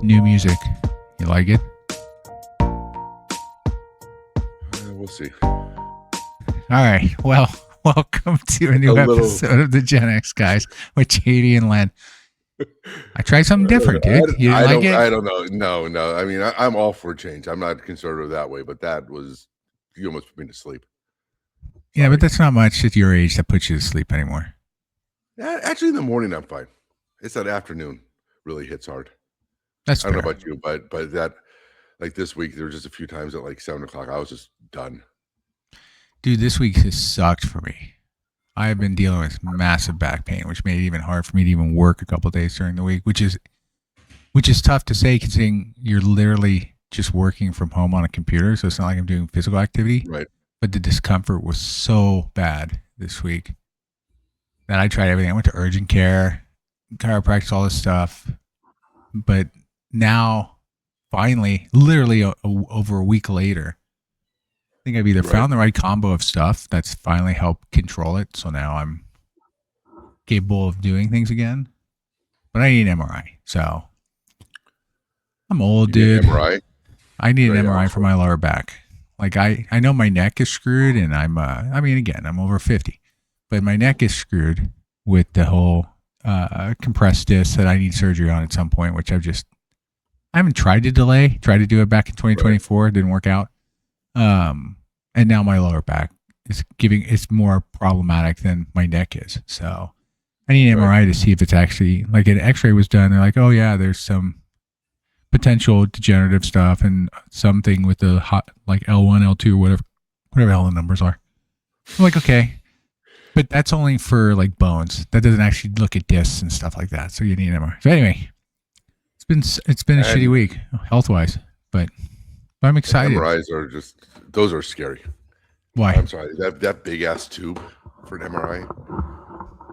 New music. You like it? We'll see. All right. Well, welcome to a new episode of the GenX Guys with JD and Len. I tried something different, dude. You didn't like it? I don't know. No. I mean, I'm all for change. I'm not conservative that way, but that was, you almost put me to sleep. Sorry. Yeah, but that's not much at your age that puts you to sleep anymore. Actually, in the morning, I'm fine. It's that afternoon really hits hard. That's I don't know about you, but that, like this week, there were just a few times at like 7 o'clock, I was just done. Dude, this week has sucked for me. I have been dealing with massive back pain, which made it even hard for me to even work a couple of days during the week, which is tough to say considering you're literally just working from home on a computer. So it's not like I'm doing physical activity. Right. But the discomfort was so bad this week that I tried everything. I went to urgent care, chiropractic, all this stuff. But now, finally, literally over a week later, I think I've either found the right combo of stuff that's finally helped control it. So now I'm capable of doing things again. But I need an MRI. So I'm old, dude. MRI? I need an MRI for my lower back. Like I know my neck is screwed, and I'm over 50, but my neck is screwed with the whole compressed disc that I need surgery on at some point, which I haven't tried to delay. Tried to do it back in 2024, it didn't work out. And now my lower back is it's more problematic than my neck is. So I need an MRI to see if it's actually, like, an X-ray was done. They're like, oh yeah, there's some potential degenerative stuff and something with the like L1, L2, whatever hell the numbers are. I'm like, okay, but that's only for like bones. That doesn't actually look at discs and stuff like that. So you need an MRI. So anyway, it's been a shitty week health wise, but I'm excited. MRIs are those are scary. Why? I'm sorry, that big ass tube for an MRI.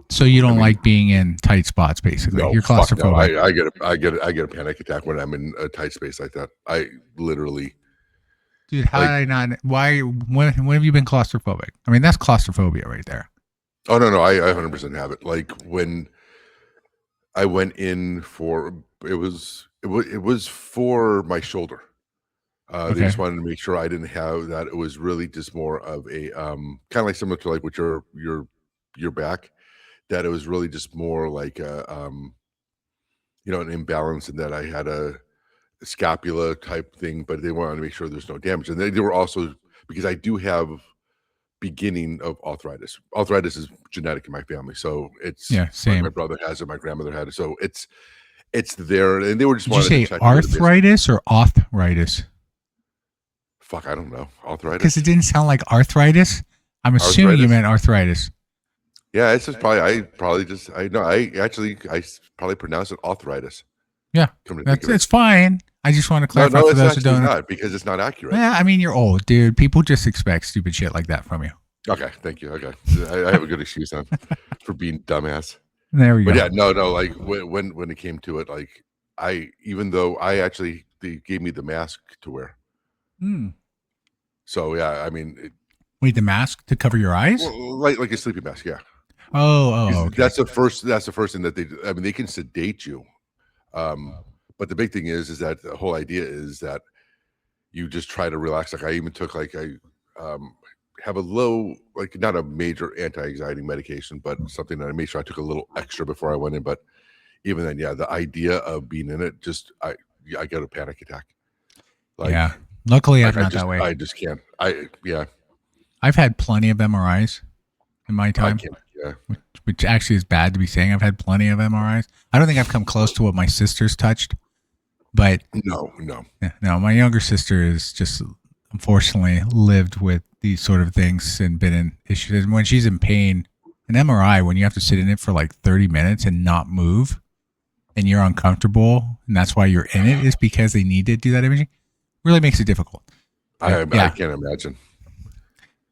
So you don't like being in tight spots, basically. No, you're claustrophobic. no. I get a panic attack when I'm in a tight space like that. I literally. Dude, how did I not? Why? When have you been claustrophobic? I mean, that's claustrophobia right there. Oh no, I 100% have it. Like when I went in for it was for my shoulder. They just wanted to make sure I didn't have that. It was really just more of a kind of like similar to like with your back. That it was really just more like a an imbalance, and that I had a scapula type thing, but they wanted to make sure there's no damage. And they were also, because I do have beginning of arthritis. Arthritis is genetic in my family, so it's same. My brother has it, my grandmother had it, so it's there. And they were just wanting to check arthritis or arthritis? Fuck, I don't know. Arthritis, because it didn't sound like arthritis. I'm assuming you meant arthritis. Yeah, it's just probably I probably pronounce it arthritis. Yeah, it's fine. I just want to clarify for those who don't know. Not, because it's not accurate. Yeah, I mean, you're old, dude. People just expect stupid shit like that from you. Okay, thank you. Okay, I have a good excuse then for being dumbass. There we go. But yeah, no. Like when it came to it, like even though they gave me the mask to wear. So yeah, I mean. Wait, the mask to cover your eyes? Well, like a sleeping mask, yeah. Oh, okay. That's the first thing that they do. I mean, they can sedate you, but the big thing is that the whole idea is that you just try to relax. Like I even took I have a low, like not a major anti-anxiety medication, but something that I made sure I took a little extra before I went in. But even then, yeah, the idea of being in it, I got a panic attack. Like, yeah, luckily I'm not that way. I just can't. I've had plenty of MRIs in my time. Which actually is bad to be saying. I've had plenty of MRIs. I don't think I've come close to what my sister's touched, but no. My younger sister is just unfortunately lived with these sort of things and been in issues. And when she's in pain, an MRI, when you have to sit in it for like 30 minutes and not move, and you're uncomfortable, and that's why you're in it, is because they need to do that imaging. Really makes it difficult. I can't imagine.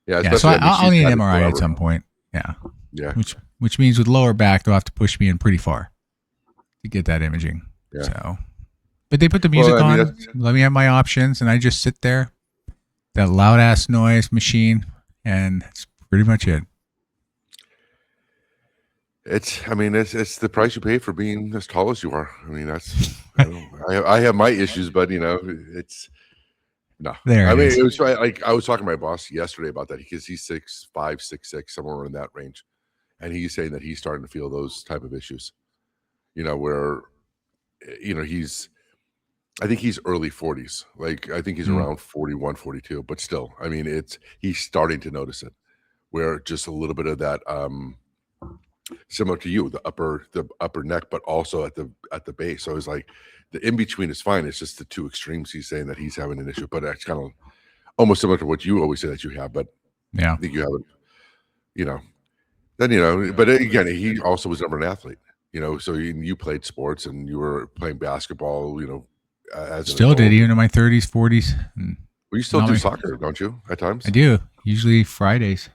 Yeah, so I'll need an MRI at some point. Yeah. Which means with lower back, they'll have to push me in pretty far to get that imaging. Yeah. So, but they put the music on, let me have my options, and I just sit there, that loud ass noise machine, and that's pretty much it. I mean, it's the price you pay for being as tall as you are. I mean, I have my issues, but it's no. There I it mean, is. it was like I was talking to my boss yesterday about that because he's 6'5", 6'6", somewhere in that range, and he's saying that he's starting to feel those type of issues. Where I think he's early 40s. Like I think he's Mm. around 41, 42, but still, I mean, he's starting to notice it. Where just a little bit of that, similar to you, the upper neck, but also at the base. So it's like the in between is fine. It's just the two extremes. He's saying that he's having an issue, but it's kind of almost similar to what you always say that you have. But Yeah. I think you have it. You know, then But again, he also was never an athlete. So you played sports and you were playing basketball. As an Still did, adult. even in my 30s, 40s. Well, you still do soccer, don't you? At times. I do. Usually Fridays.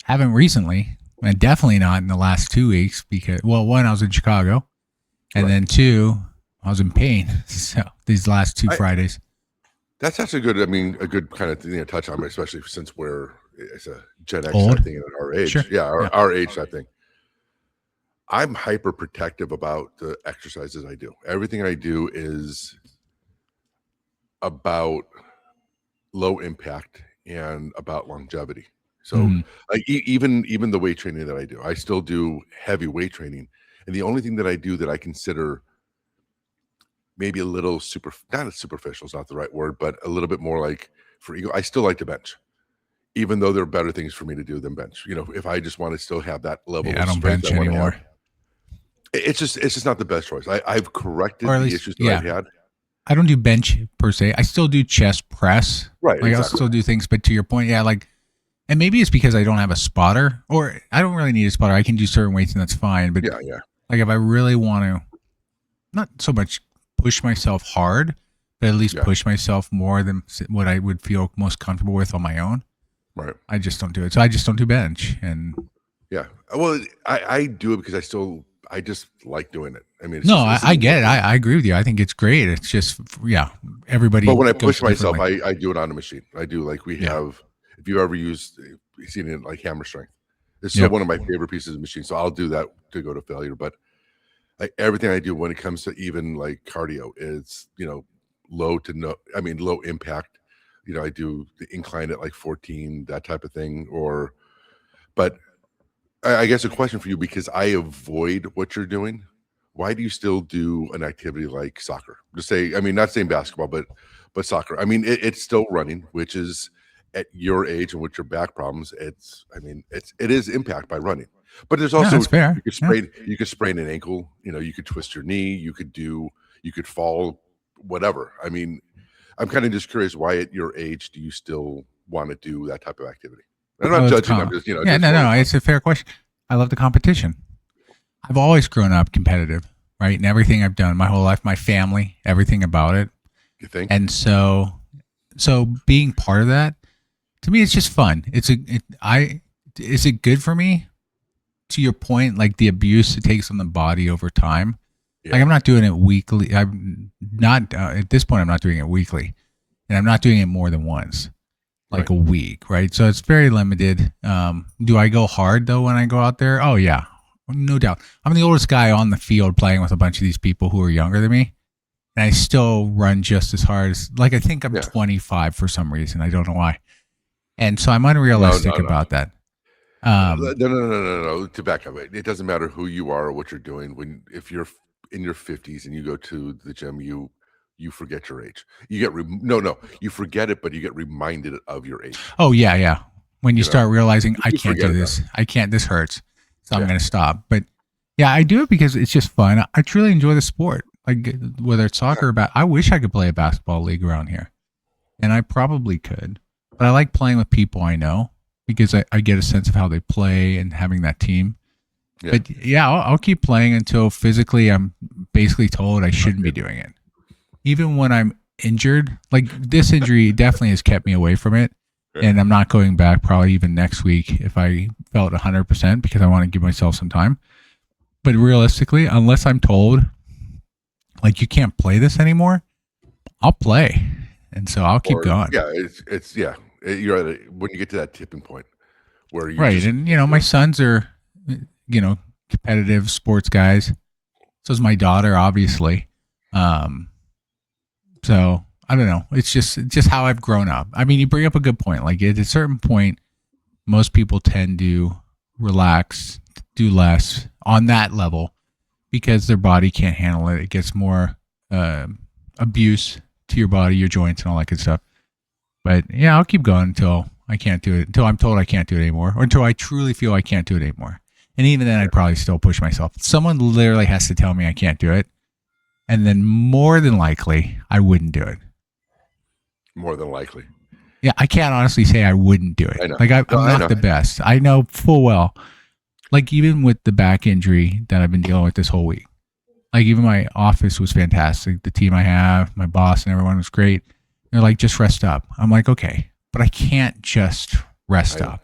Haven't recently, and definitely not in the last 2 weeks because, well, one, I was in Chicago, and Right. then two, I was in pain. So these last two Fridays. That's actually good. I mean, a good kind of thing to touch on, especially since it's a Gen X Old? type thing at our age. Sure. Yeah, our age type thing. I'm hyper protective about the exercises I do. Everything I do is about low impact and about longevity. So, Mhm. like even the weight training that I do, I still do heavy weight training, and the only thing that I do that I consider maybe a little not superficial is not the right word, but a little bit more like for ego, I still like to bench. Even though there are better things for me to do than bench. If I just want to still have that level Yeah, I of don't strength bench I want to have. anymore. It's just not the best choice. I've corrected Or at the least, issues that yeah. I've had. I don't do bench per se. I still do chest press. Right, Like I'll exactly. still do things, but to your point, yeah, like, and maybe it's because I don't have a spotter, or I don't really need a spotter. I can do certain weights and that's fine. But Yeah. like if I really want to, not so much push myself hard, but at least Yeah. push myself more than what I would feel most comfortable with on my own, Right. I just don't do it. So I just don't do bench. And Yeah. Well, I do it because I just like doing it. I mean, no, it's I easy get it. for me. I agree with you. I think it's great. It's just, yeah, everybody But when I goes push myself, differently. I do it on a machine. I do like we Yeah. have. If you ever used, seen it like hammer strength, it's still Yep. one of my favorite pieces of machine. So I'll do that to go to failure. But everything I do when it comes to even like cardio is low to no. I mean low impact. I do the incline at like 14, that type of thing. But I guess a question for you because I avoid what you're doing. Why do you still do an activity like soccer? Just say, I mean, not saying basketball, but soccer. I mean, it's still running, which is at your age and with your back problems. It is impact by running, but there's Yeah, also that's fair. Yeah. you could sprain an ankle. You could twist your knee. You could fall, whatever. I mean, I'm kind of just curious why at your age do you still want to do that type of activity? I'm I not love the judging. I'm just yeah, just no, it's a fair question. I love the competition. I've always grown up competitive, right? And everything I've done my whole life, my family, everything about it. You think? And so being part of that, to me, it's just fun. Is it good for me? To your point, like the abuse it takes on the body over time. Yeah. Like I'm not doing it weekly. I'm not at this point. I'm not doing it weekly, and I'm not doing it more than once, like Right. a week, right? So it's very limited. Do I go hard though when I go out there? Oh yeah, no doubt. I'm the oldest guy on the field playing with a bunch of these people who are younger than me, and I still run just as hard as like I think I'm Yeah. 25 for some reason. I don't know why, and so I'm unrealistic No. about that. No. To back up, it doesn't matter who you are or what you're doing. If you're in your 50s and you go to the gym, you forget your age. You get no, you forget it, but you get reminded of your age. Oh yeah. When you You know, start realizing I you can't forget do about this, I can't. This hurts, so I'm Yeah. going to stop. But yeah, I do it because it's just fun. I truly enjoy the sport. Like whether it's soccer or I wish I could play a basketball league around here, and I probably could. But I like playing with people I know because I get a sense of how they play and having that team. Yeah. But yeah, I'll keep playing until physically I'm basically told I shouldn't be doing it. Even when I'm injured, like this injury definitely has kept me away from it. And I'm not going back probably even next week if I felt 100% because I want to give myself some time. But realistically, unless I'm told like you can't play this anymore, I'll play. And so I'll keep going. Yeah, it's you're at when you get to that tipping point where you Right. just And my sons are competitive sports guys. So is my daughter, obviously. So I don't know. It's just how I've grown up. I mean, you bring up a good point. Like at a certain point, most people tend to relax, do less on that level because their body can't handle it. It gets more abuse to your body, your joints, and all that good stuff. But yeah, I'll keep going until I can't do it, until I'm told I can't do it anymore, or until I truly feel I can't do it anymore. And even then, I'd probably still push myself. Someone literally has to tell me I can't do it, and then more than likely, I wouldn't do it. More than likely. Yeah, I can't honestly say I wouldn't do it. I know. Like I'm No, I not know. the best. I know full well. Like even with the back injury that I've been dealing with this whole week, like even my office was fantastic. The team I have, my boss, and everyone was great. They're like, just rest up. I'm like, okay, but I can't just rest up.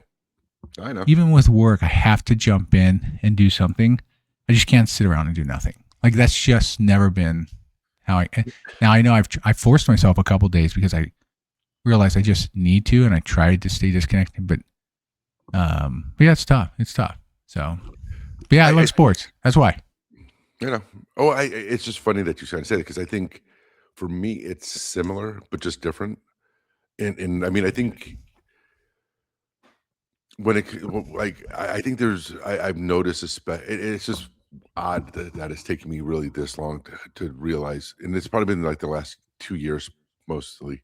I know. Even with work, I have to jump in and do something. I just can't sit around and do nothing. Like that's just never been how I. Now I know I've forced myself a couple days because I realized I just need to, and I tried to stay disconnected. But yeah, it's tough. It's tough. So, but yeah, I love sports. That's why. It's just funny that you kind of say it because I think for me it's similar but just different. And I mean, I think when I think I've noticed it's just odd that it's taken me really this long to realize, and it's probably been like the last 2 years mostly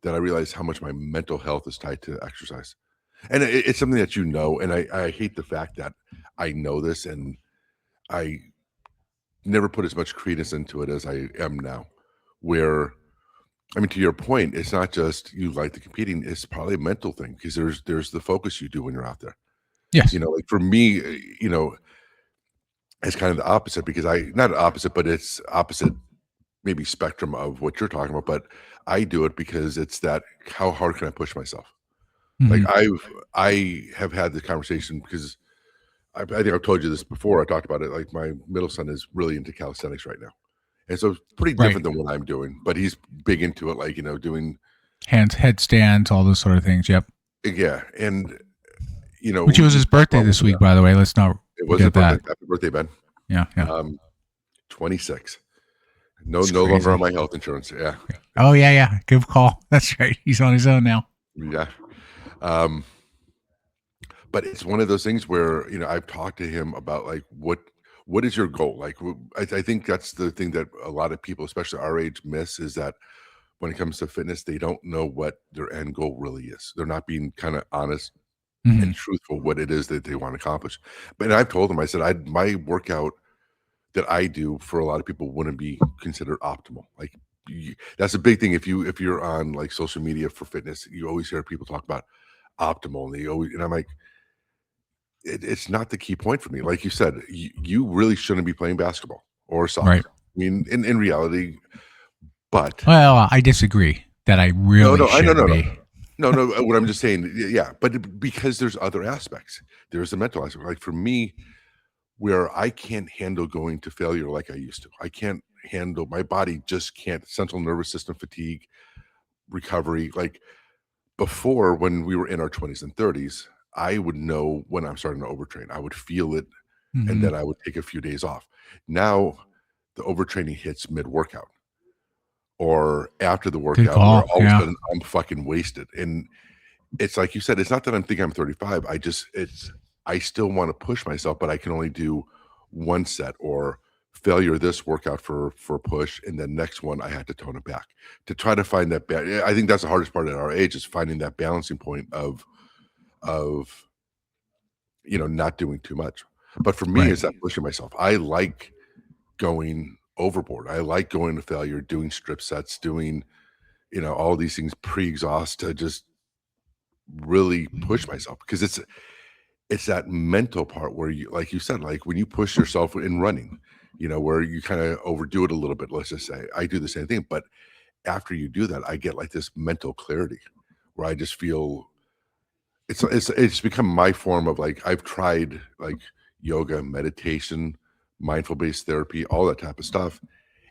that I realized how much my mental health is tied to exercise. And it's something that and I hate the fact that I know this and I never put as much credence into it as I am now. Where, I mean, to your point, it's not just you like the competing; it's probably a mental thing because there's the focus you do when you're out there. Yes. Like for me, it's kind of the opposite because not opposite, but it's opposite maybe spectrum of what you're talking about. But I do it because it's that how hard can I push myself? Like I have had the conversation because I think I've told you this before. I talked about it. Like my middle son is really into calisthenics right now, and so it's pretty different than what I'm doing. But he's big into it, like doing headstands, all those sort of things. Yep. Yeah, and which was his birthday this week, by the way. Let's not forget that. Happy birthday, Ben. Yeah. 26. No longer on my health insurance. Yeah. Oh yeah. Good call. That's right. He's on his own now. Yeah. But it's one of those things where I've talked to him about like what is your goal? Like I think that's the thing that a lot of people, especially our age, miss is that when it comes to fitness, they don't know what their end goal really is. They're not being kind of honest and truthful what it is that they want to accomplish. But I've told them, I said, my workout that I do for a lot of people wouldn't be considered optimal. Like that's a big thing. If you're on like social media for fitness, you always hear people talk about optimal, and I'm like, it's not the key point for me. Like you said, you really shouldn't be playing basketball or soccer. Right. I mean, in reality, but I disagree that I really shouldn't be. No. What I'm just saying, yeah, but because there's other aspects. There's the mental aspect. Like for me, where I can't handle going to failure like I used to. I can't handle, my body just can't. Central nervous system fatigue, recovery. Like before, when we were in our 20s and 30s, I would know when I'm starting to overtrain. I would feel it, and then I would take a few days off. Now, the overtraining hits mid-workout or after the workout, where all of a sudden I'm fucking wasted. And it's like you said, it's not that I'm thinking I'm 35. I still want to push myself, but I can only do one set or failure this workout for push, and then next one I had to tone it back to try to find that. I think that's the hardest part at our age is finding that balancing point of not doing too much. But for me, it's not pushing myself. I like going overboard. I like going to failure, doing strip sets, doing all these things pre-exhaust to just really push myself because it's that mental part where you, like you said, like when you push yourself in running, where you kind of overdo it a little bit. Let's just say I do the same thing, but after you do that, I get like this mental clarity where I just feel it's become my form of like, I've tried like yoga, meditation, mindful based therapy, all that type of stuff.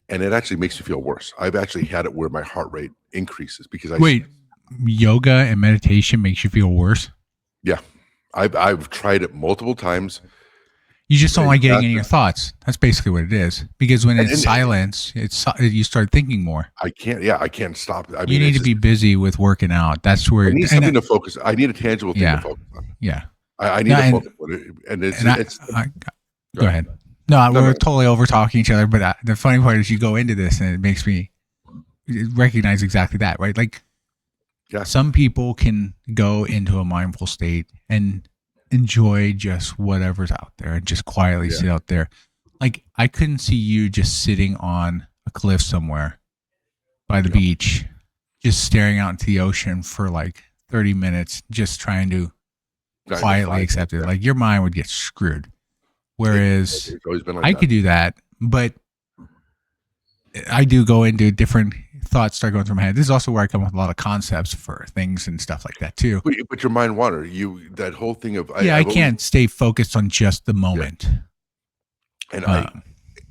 And it actually makes me feel worse. I've actually had it where my heart rate increases because yoga and meditation makes you feel worse? Yeah. I've tried it multiple times. You just don't like getting in your Exactly. thoughts. That's basically what it is. Because when it's And silence, you start thinking more. I can't. Yeah, I can't stop. I You mean, need it's to just be busy with working out. That's I where, need and something to focus. I need a tangible thing to yeah, focus on. yeah. I No, need to focus on it, and and it's. I Go go ahead. ahead. No, No, we're no. totally over talking each other. But the funny part is, you go into this, and it makes me recognize exactly that, right? Like Yeah, some people can go into a mindful state and enjoy just whatever's out there and just quietly yeah. sit out there. Like I couldn't see you just sitting on a cliff somewhere by the No, beach, just staring out into the ocean for like 30 minutes, just trying to to quietly find it. accept it. Yeah, Like your mind would get screwed. Whereas it's always been like I that. could do that, but I do go into different thoughts start going through my head. This is also where I come up with a lot of concepts for things and stuff like that too. But your mind wander. You that whole thing of Yeah, I I've always can't stay focused on just the yeah, moment. and Uh,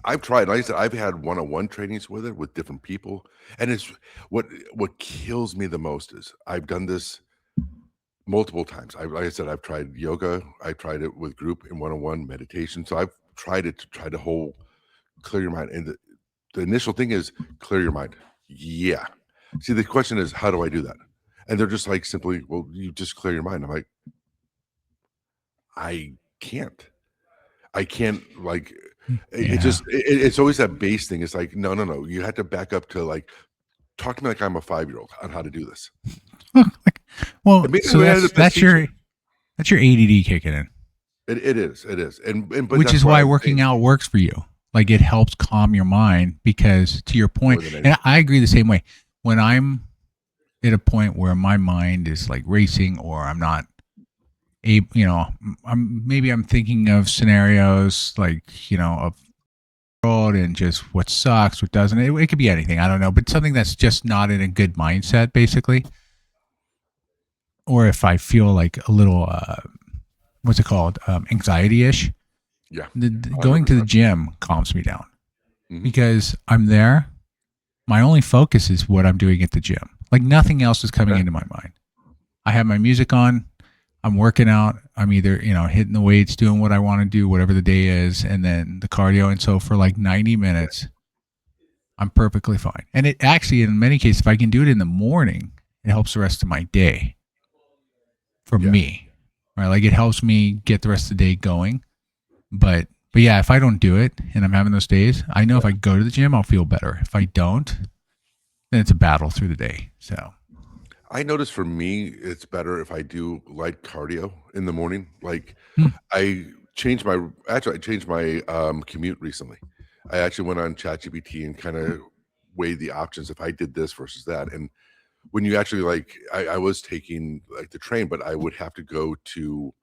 I've tried. Like I said, I've had one-on-one trainings with it with different people, and it's what kills me the most is I've done this multiple times. Like I said, I've tried yoga. I've tried it with group and one-on-one meditation. So I've tried it to try to whole clear your mind. And the initial thing is clear your mind. Yeah. See, the question is, how do I do that? And they're just like simply, well, you just clear your mind. I'm like, I can't. I can't like it yeah. just it's always that base thing. It's like, no, no, no. You have to back up to like talk to me like I'm a 5-year-old on how to do this. Well, And maybe so we had the best teacher. that's your ADD kicking in, It is. It is. And but which that's is why why I'm working saying out works for you. Like it helps calm your mind because to your more point, than and anything. I agree the same way. When I'm at a point where my mind is like racing or I'm not able, I'm thinking of scenarios like, of world and just what sucks, what doesn't. It could be anything. I don't know, but something that's just not in a good mindset, basically. Or if I feel like a little, what's it called, anxiety ish, Yeah. going to the 100%. gym calms me down Mhm. because I'm there. My only focus is what I'm doing at the gym. Like nothing else is coming Yeah. into my mind. I have my music on. I'm working out. I'm either, hitting the weights, doing what I want to do, whatever the day is, and then the cardio. And so for like 90 minutes, I'm perfectly fine. And it actually, in many cases, if I can do it in the morning, it helps the rest of my day for Yeah. me, right? Like it helps me get the rest of the day going. But yeah, if I don't do it and I'm having those days, I know if I go to the gym, I'll feel better. If I don't, then it's a battle through the day. So, I notice for me, it's better if I do light cardio in the morning. Like hmm, I I changed my commute recently. I actually went on ChatGPT and kind of weighed the options if I did this versus that. And when you actually like I was taking like the train, but I would have to go to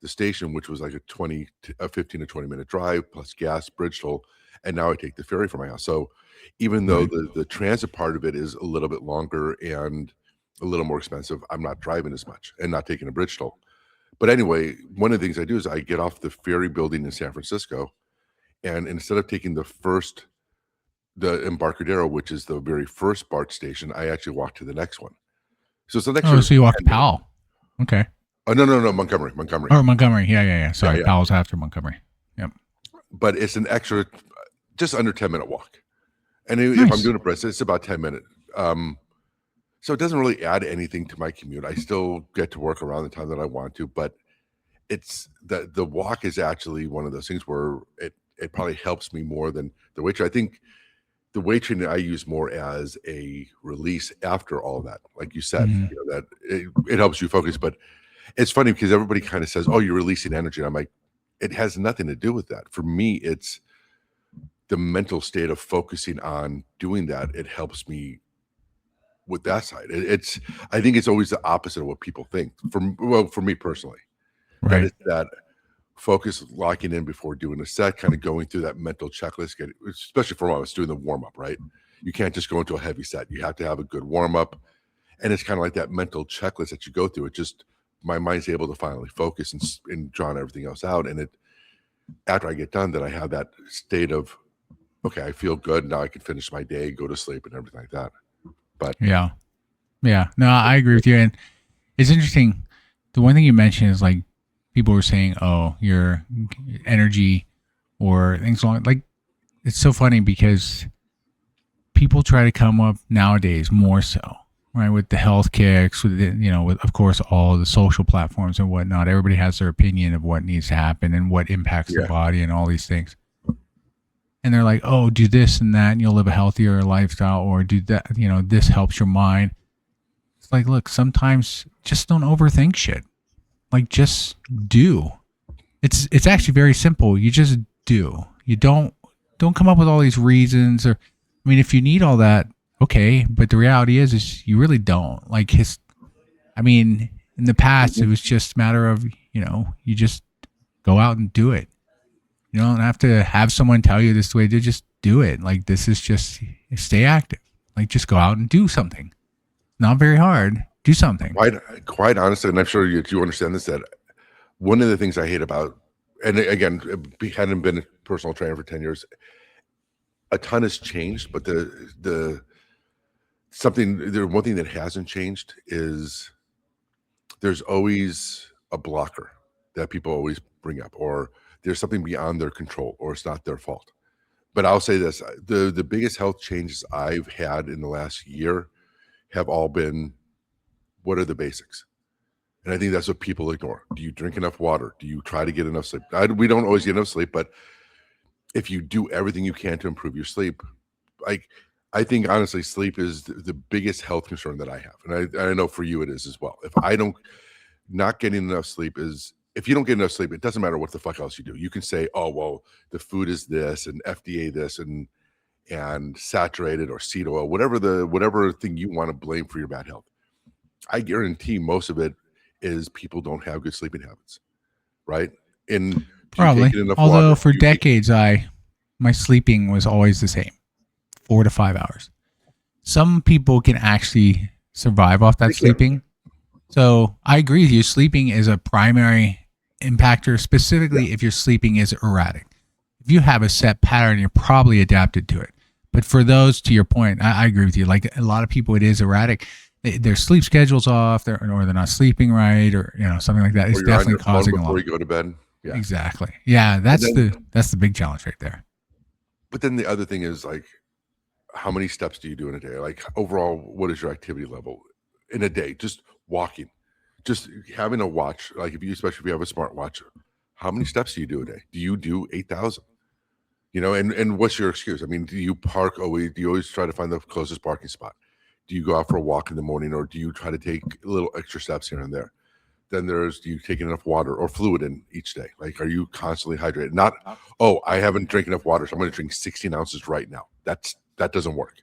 the station, which was like a 15 to 20-minute drive plus gas, bridge toll, and now I take the ferry from my house. So even though right. the transit part of it is a little bit longer and a little more expensive, I'm not driving as much and not taking a bridge toll. But anyway, one of the things I do is I get off the ferry building in San Francisco, and instead of taking the Embarcadero, which is the very first BART station, I actually walk to the next one. So it's an Oh, extra so you walk to 10 minutes. Powell. Okay. Oh, no, no, no, Montgomery. Or Montgomery. Yeah, yeah, yeah. Yeah, Sorry. yeah. Powell's after Montgomery. Yep. But it's an extra just under 10-minute walk. And if I'm Nice. doing a press, it's about 10 minutes. So it doesn't really add anything to my commute. I still get to work around the time that I want to, but it's the walk is actually one of those things where it probably helps me more than the weight training. I think the weight training I use more as a release after all that. Like you said, Hmm. that it helps you focus. But it's funny because everybody kind of says, "Oh, you're releasing energy." And I'm like, it has nothing to do with that. For me, it's the mental state of focusing on doing that. It helps me with that side. It's I think it's always the opposite of what people think. For me personally, that Right. is that focus locking in before doing a set, kind of going through that mental checklist, especially for when I was doing the warm up, right? You can't just go into a heavy set. You have to have a good warm up. And it's kind of like that mental checklist that you go through. It just, my mind's able to finally focus and drown everything else out. And after I get done, then I have that state of, okay, I feel good. Now I can finish my day, go to sleep and everything like that. But Yeah. Yeah. No, I agree with you. And it's interesting. The one thing you mentioned is like people were saying, "Oh, your energy or things along." Like it's so funny because people try to come up nowadays more so, right, with the health kicks, with with of course all the social platforms and whatnot. Everybody has their opinion of what needs to happen and what impacts the Yeah. body and all these things. And they're like, "Oh, do this and that, and you'll live a healthier lifestyle," or "Do that, this helps your mind." It's like, look, sometimes just don't overthink shit. Like, just do. It's actually very simple. You just do. You don't come up with all these reasons. Or, I mean, if you need all that, okay. But the reality is you really don't. Like his. I mean, in the past, it was just a matter of you just go out and do it. You don't have to have someone tell you this way to just do it. Like this is just stay active. Like just go out and do something. Not very hard. Do something. Quite honestly, and I'm sure you understand this, that one of the things I hate about, and again, hadn't been a personal trainer for 10 years, a ton has changed, but the one thing that hasn't changed is there's always a blocker that people always bring up, or there's something beyond their control, or it's not their fault. But I'll say this, the biggest health changes I've had in the last year have all been, what are the basics? And I think that's what people ignore. Do you drink enough water? Do you try to get enough sleep? We don't always get enough sleep, but if you do everything you can to improve your sleep, like I think honestly, sleep is the biggest health concern that I have, and I know for you it is as well. If I don't not getting enough sleep is if you don't get enough sleep, it doesn't matter what the fuck else you do. You can say, oh well, the food is this and FDA this and saturated or seed oil, whatever thing you want to blame for your bad health. I guarantee most of it is people don't have good sleeping habits, right? And do Probably. you take enough Although water? for decades, my sleeping was always the same, 4 to 5 hours. Some people can actually survive off that sleeping. So I agree with you. Sleeping is a primary impactor, specifically if your sleeping is erratic. If you have a set pattern, you're probably adapted to it. But for those, to your point, I agree with you. Like a lot of people, it is erratic. Their sleep schedule's off, or they're not sleeping right, or something like that. It's definitely causing a lot. Before you go to bed. Yeah, exactly. Yeah, that's the big challenge right there. But then the other thing is like, how many steps do you do in a day? Like overall, what is your activity level in a day? Just walking, just having a watch. Like especially if you have a smart watch, how many steps do you do a day? Do you do 8,000? And what's your excuse? I mean, do you always try to find the closest parking spot? Do you go out for a walk in the morning, or do you try to take little extra steps here and there? Then do you take enough water or fluid in each day? Like, are you constantly hydrated? Not, oh, I haven't drank enough water, so I'm going to drink 16 ounces right now. That doesn't work.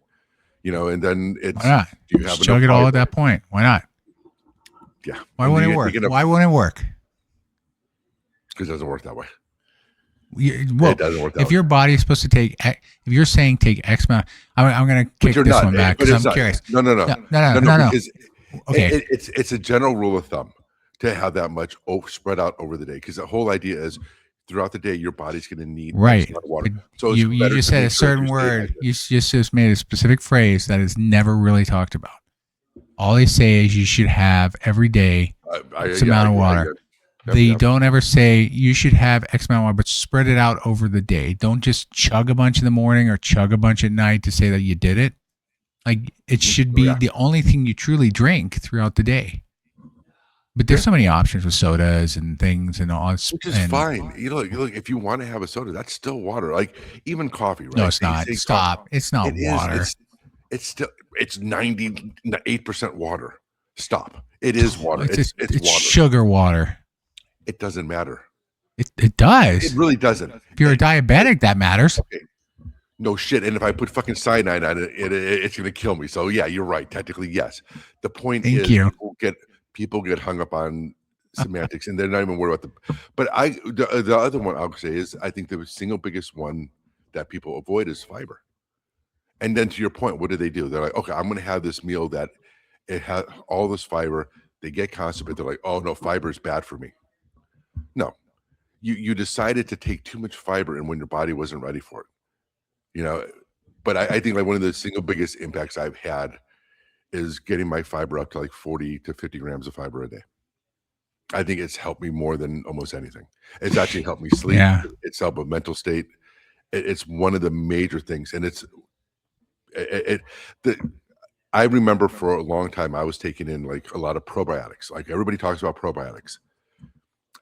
And then it's, why not? Do you have just chug it all at that point? Why not? Yeah. Why wouldn't it work? Why wouldn't it work? Because it doesn't work that way. Well, it doesn't work that if way. Your body is supposed to take, if you're saying take X amount, I'm going to kick this one back because I'm curious. No. Because okay. It's a general rule of thumb to have that much spread out over the day, because the whole idea is throughout the day your body's going to need right. water. So you just said a certain word. You just made a specific phrase that is never really talked about. All they say is you should have every day X amount of water. They don't ever say you should have X amount of water, but spread it out over the day. Don't just chug a bunch in the morning or chug a bunch at night to say that you did it. Like it should be the only thing you truly drink throughout the day. But there's so many options with sodas and things and all. Which is fine. Look, if you want to have a soda, that's still water. Like even coffee, right? No, it's not. Stop. It's not water. It's 98% water. Stop. It is water. It's water. Sugar water. It doesn't matter. It does. It really doesn't. If you're a diabetic, that matters. Okay. No shit. And if I put fucking cyanide on it, it's going to kill me. So yeah, you're right. Technically, yes. The point is people get hung up on semantics, and they're not even worried about But the other one I'll say is I think the single biggest one that people avoid is fiber. And then to your point, what do? They're like, okay, I'm going to have this meal that it has all this fiber. They get constipated. They're like, oh no, fiber is bad for me. No, you decided to take too much fiber in when your body wasn't ready for it. But I think like one of the single biggest impacts I've had is getting my fiber up to like 40 to 50 grams of fiber a day. I think it's helped me more than almost anything. It's actually helped me sleep. Yeah. It's helped with mental state. It's one of the major things, and it's it. The, I remember for a long time I was taking in like a lot of probiotics. Like everybody talks about probiotics.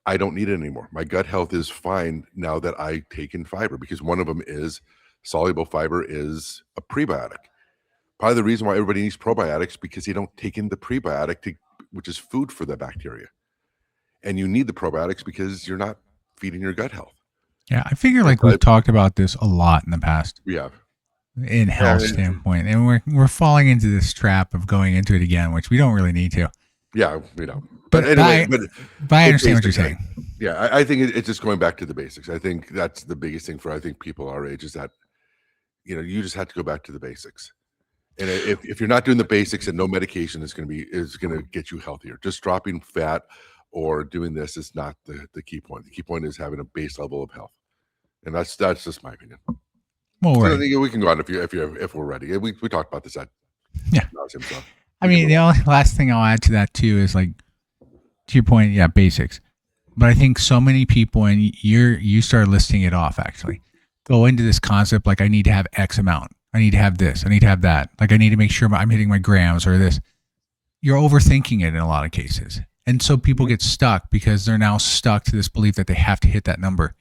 I don't need it anymore. My gut health is fine now that I take in fiber because one of them is soluble fiber is a prebiotic. Part of the reason why everybody needs probiotics because they don't take in the prebiotic, which is food for the bacteria. And you need the probiotics because you're not feeding your gut health. Yeah, I figure like we've talked about this a lot in the past. Yeah. In health standpoint, and we're falling into this trap of going into it again, which we don't really need to. Yeah, you know. But anyway, but I understand what you're saying. Yeah, I think it's just going back to the basics. I think that's the biggest thing for I think people our age is that you just have to go back to the basics. And if you're not doing the basics, and no medication is going to get you healthier. Just dropping fat or doing this is not the key point. The key point is having a base level of health, and that's just my opinion. Well, so right. we can go on if we're ready. We talked about this at So I mean, the only last thing I'll add to that too is like to your point, yeah, basics. But I think so many people, and you start listing it off actually, go into this concept like I need to have X amount. I need to have this. I need to have that. Like I need to make sure I'm hitting my grams or this. You're overthinking it in a lot of cases. And so people get stuck because they're now stuck to this belief that they have to hit that number.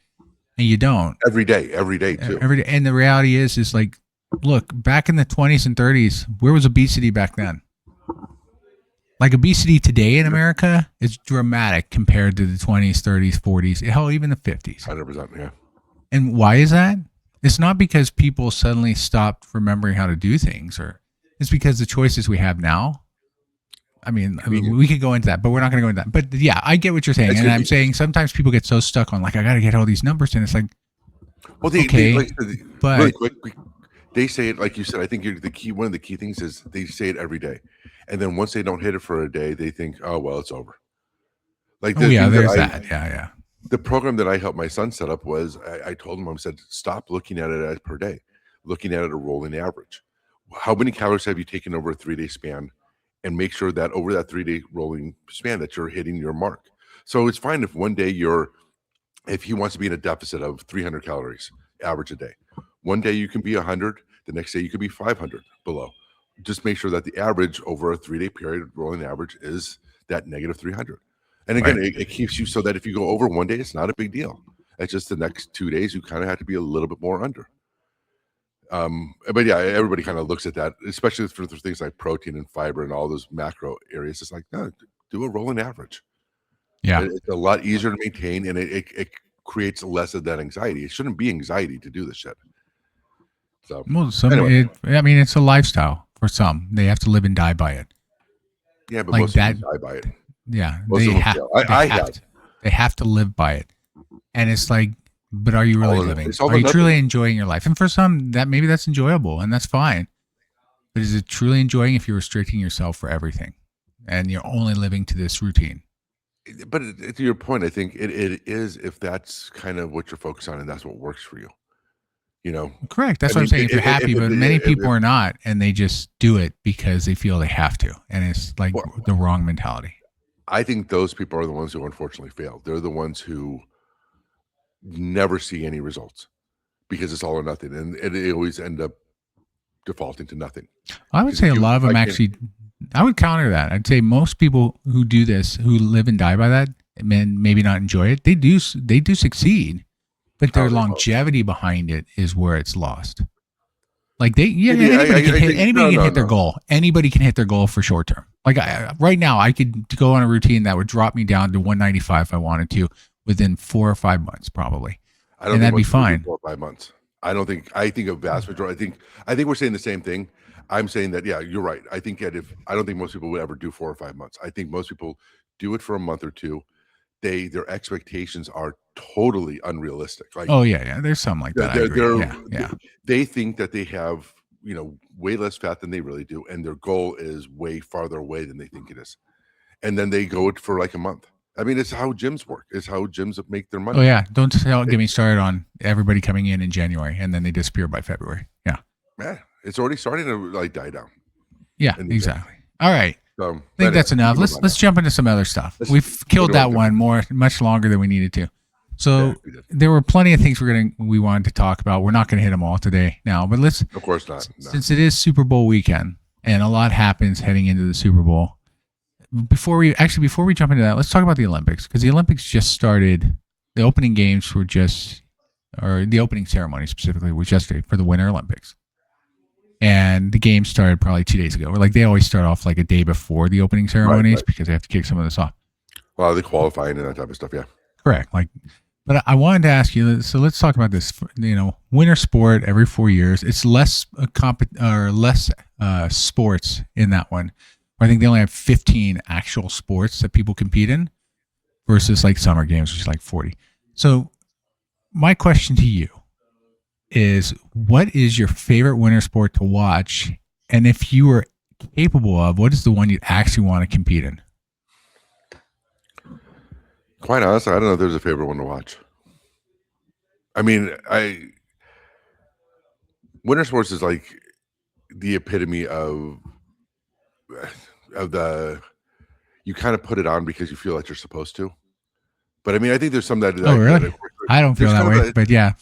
And you don't. Every day too. Every day. And the reality is like, look, back in the 20s and 30s, where was obesity back then? Like obesity today in America is dramatic compared to the 20s, 30s, 40s, hell, even the 50s. 100%, yeah. And why is that? It's not because people suddenly stopped remembering how to do things, or it's because the choices we have now. I mean, we could go into that, but we're not going to go into that. But yeah, I get what you're saying. And I'm saying sometimes people get so stuck on like, I got to get all these numbers. And it's like, well, but really quick, they say it, like you said, I think one of the key things is they say it every day. And then once they don't hit it for a day, they think, oh, well, it's over. Like, there's that. Yeah. The program that I helped my son set up was I told him, I said, stop looking at it as per day, looking at it a rolling average. How many calories have you taken over a 3-day span? And make sure that over that 3-day rolling span that you're hitting your mark. So it's fine if one day if he wants to be in a deficit of 300 calories average a day, one day you can be 100, the next day you could be 500 below. Just make sure that the average over a 3-day period rolling average is that negative 300. And again, it keeps you so that if you go over one day, it's not a big deal. It's just the next 2 days you kind of have to be a little bit more under. But yeah, everybody kind of looks at that, especially for things like protein and fiber and all those macro areas. It's like, no, do a rolling average. Yeah, it's a lot easier to maintain, and it creates less of that anxiety. It shouldn't be anxiety to do this shit. So, well, it's a lifestyle for some. They have to live and die by it. Yeah, but like most people die by it. Yeah, they have to live by it, and it's like. But are you really living? Are you truly enjoying your life? And for some, maybe that's enjoyable, and that's fine. But is it truly enjoying if you're restricting yourself for everything, and you're only living to this routine? But to your point, I think it is if that's kind of what you're focused on, and that's what works for you. Correct. That's what I'm saying. If you're happy, but many people are not, and they just do it because they feel they have to, and it's like the wrong mentality. I think those people are the ones who unfortunately fail. They're the ones who never see any results because it's all or nothing, and it always end up defaulting to nothing. I would say a lot of them actually. I would counter that. I'd say most people who do this, who live and die by that, and maybe not enjoy it, they do succeed, but their longevity behind it is where it's lost. Like anybody can hit their goal. Anybody can hit their goal for short term. Like right now, I could go on a routine that would drop me down to 195 if I wanted to. Within 4 or 5 months, probably. And that'd be fine. 4 or 5 months. I think a vast majority. I think we're saying the same thing. I'm saying that, yeah, you're right. I think that I don't think most people would ever do 4 or 5 months. I think most people do it for a month or two. Their expectations are totally unrealistic. Like, oh yeah, there's some like that. They think that they have way less fat than they really do, and their goal is way farther away than they think it is. And then they go for like a month. I mean, it's how gyms work. It's how gyms make their money. Oh yeah, don't get me started on everybody coming in January and then they disappear by February. Yeah, it's already starting to like die down. Yeah, exactly. All right, So, I think that's enough. Let's jump into some other stuff. We've killed that one much longer than we needed to. So there were plenty of things we wanted to talk about. We're not going to hit them all today now, but of course not. No. Since it is Super Bowl weekend and a lot happens heading into the Super Bowl. Before we jump into that, let's talk about the Olympics, because the Olympics just started. The opening games were the opening ceremony specifically was yesterday for the Winter Olympics. And the game started probably 2 days ago. They always start off like a day before the opening ceremonies because they have to kick some of this off. Well, the qualifying and that type of stuff, yeah. Correct. But I wanted to ask you. So let's talk about this. Winter sport every 4 years. It's less sports in that one. I think they only have 15 actual sports that people compete in, versus like summer games, which is like 40. So my question to you is, what is your favorite winter sport to watch? And if you were capable of, what is the one you actually want to compete in? Quite honestly, I don't know if there's a favorite one to watch. I mean, winter sports is like the epitome of the, you kind of put it on because you feel like you're supposed to. But I mean, I think there's some that. Oh, really? I don't feel that way, but yeah.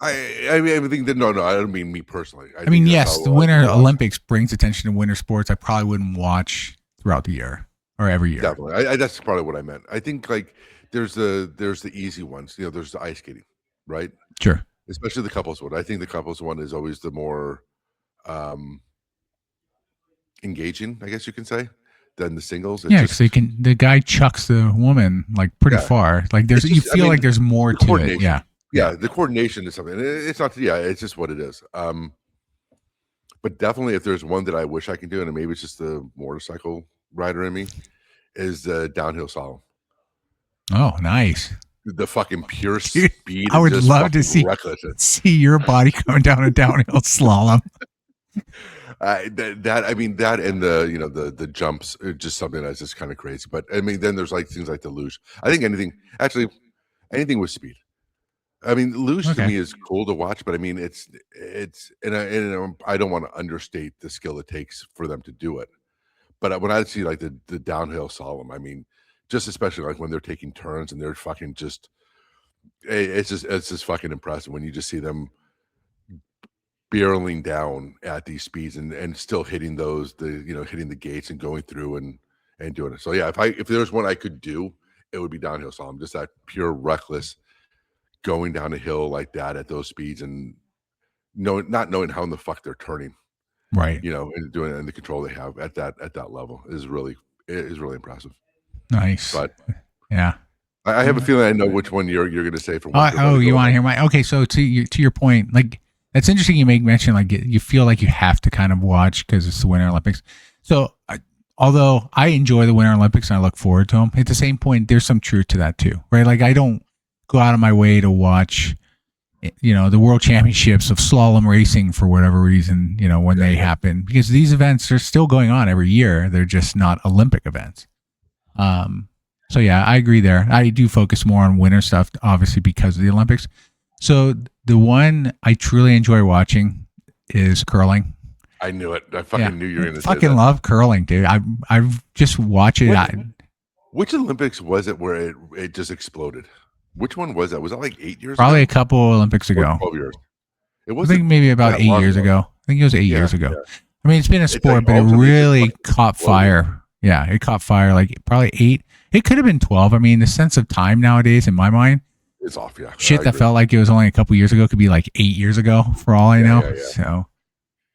I mean, I think that no, I don't mean me personally. I mean, yes, the Winter Olympics brings attention to winter sports. I probably wouldn't watch throughout the year or every year. Definitely, that's probably what I meant. I think like there's the easy ones. There's the ice skating, right? Sure. Especially the couples one. I think the couples one is always the more engaging, I guess you can say, than the singles. Because the guy chucks the woman like pretty far. Like you feel like there's more to it. Yeah, the coordination is something. It's not. Yeah, it's just what it is. But definitely, if there's one that I wish I could do, and maybe it's just the motorcycle rider in me, is the downhill slalom. Oh, nice. The fucking pure speed. I would love to see your body coming down a downhill slalom. That and the jumps are just something that's just kind of crazy. But I mean, then there's like things like the luge. I think anything with speed. I mean, luge to me is cool to watch, but I mean, it's and I don't want to understate the skill it takes for them to do it. But when I see like the downhill slalom, I mean, just especially like when they're taking turns and they're fucking it's just fucking impressive when you just see them barreling down at these speeds and still hitting hitting the gates and going through and doing it. So yeah, if there's one I could do, it would be downhill slalom. Just that pure reckless going down a hill like that at those speeds and not knowing how in the fuck they're turning, right? And doing it and the control they have at that level is really impressive. Nice, but yeah, I have a feeling I know which one you're going to say. From you want to hear my? Okay, so to your point, like that's interesting. You make mention like you feel like you have to kind of watch because it's the Winter Olympics. So although I enjoy the Winter Olympics and I look forward to them, at the same point, there's some truth to that too, right? Like I don't go out of my way to watch, the World Championships of slalom racing for whatever reason, when they happen, because these events are still going on every year. They're just not Olympic events. So yeah, I agree there. I do focus more on winter stuff, obviously, because of the Olympics. So the one I truly enjoy watching is curling. I knew it. I fucking knew you were going to say that. I fucking love curling, dude. I just watch it. Which Olympics was it where it just exploded? Which one was that? Was that like 8 years Probably ago? A couple Olympics ago. 12 years. I think maybe about 8 years ago. I think it was 8 years ago. Yeah. I mean, it's been a sport, but it really caught fire. Yeah, it caught fire like probably 8. It could have been 12. I mean, the sense of time nowadays, in my mind, it's off. Yeah, shit that felt like it was only a couple years ago could be like 8 years ago for all I know. Yeah. So,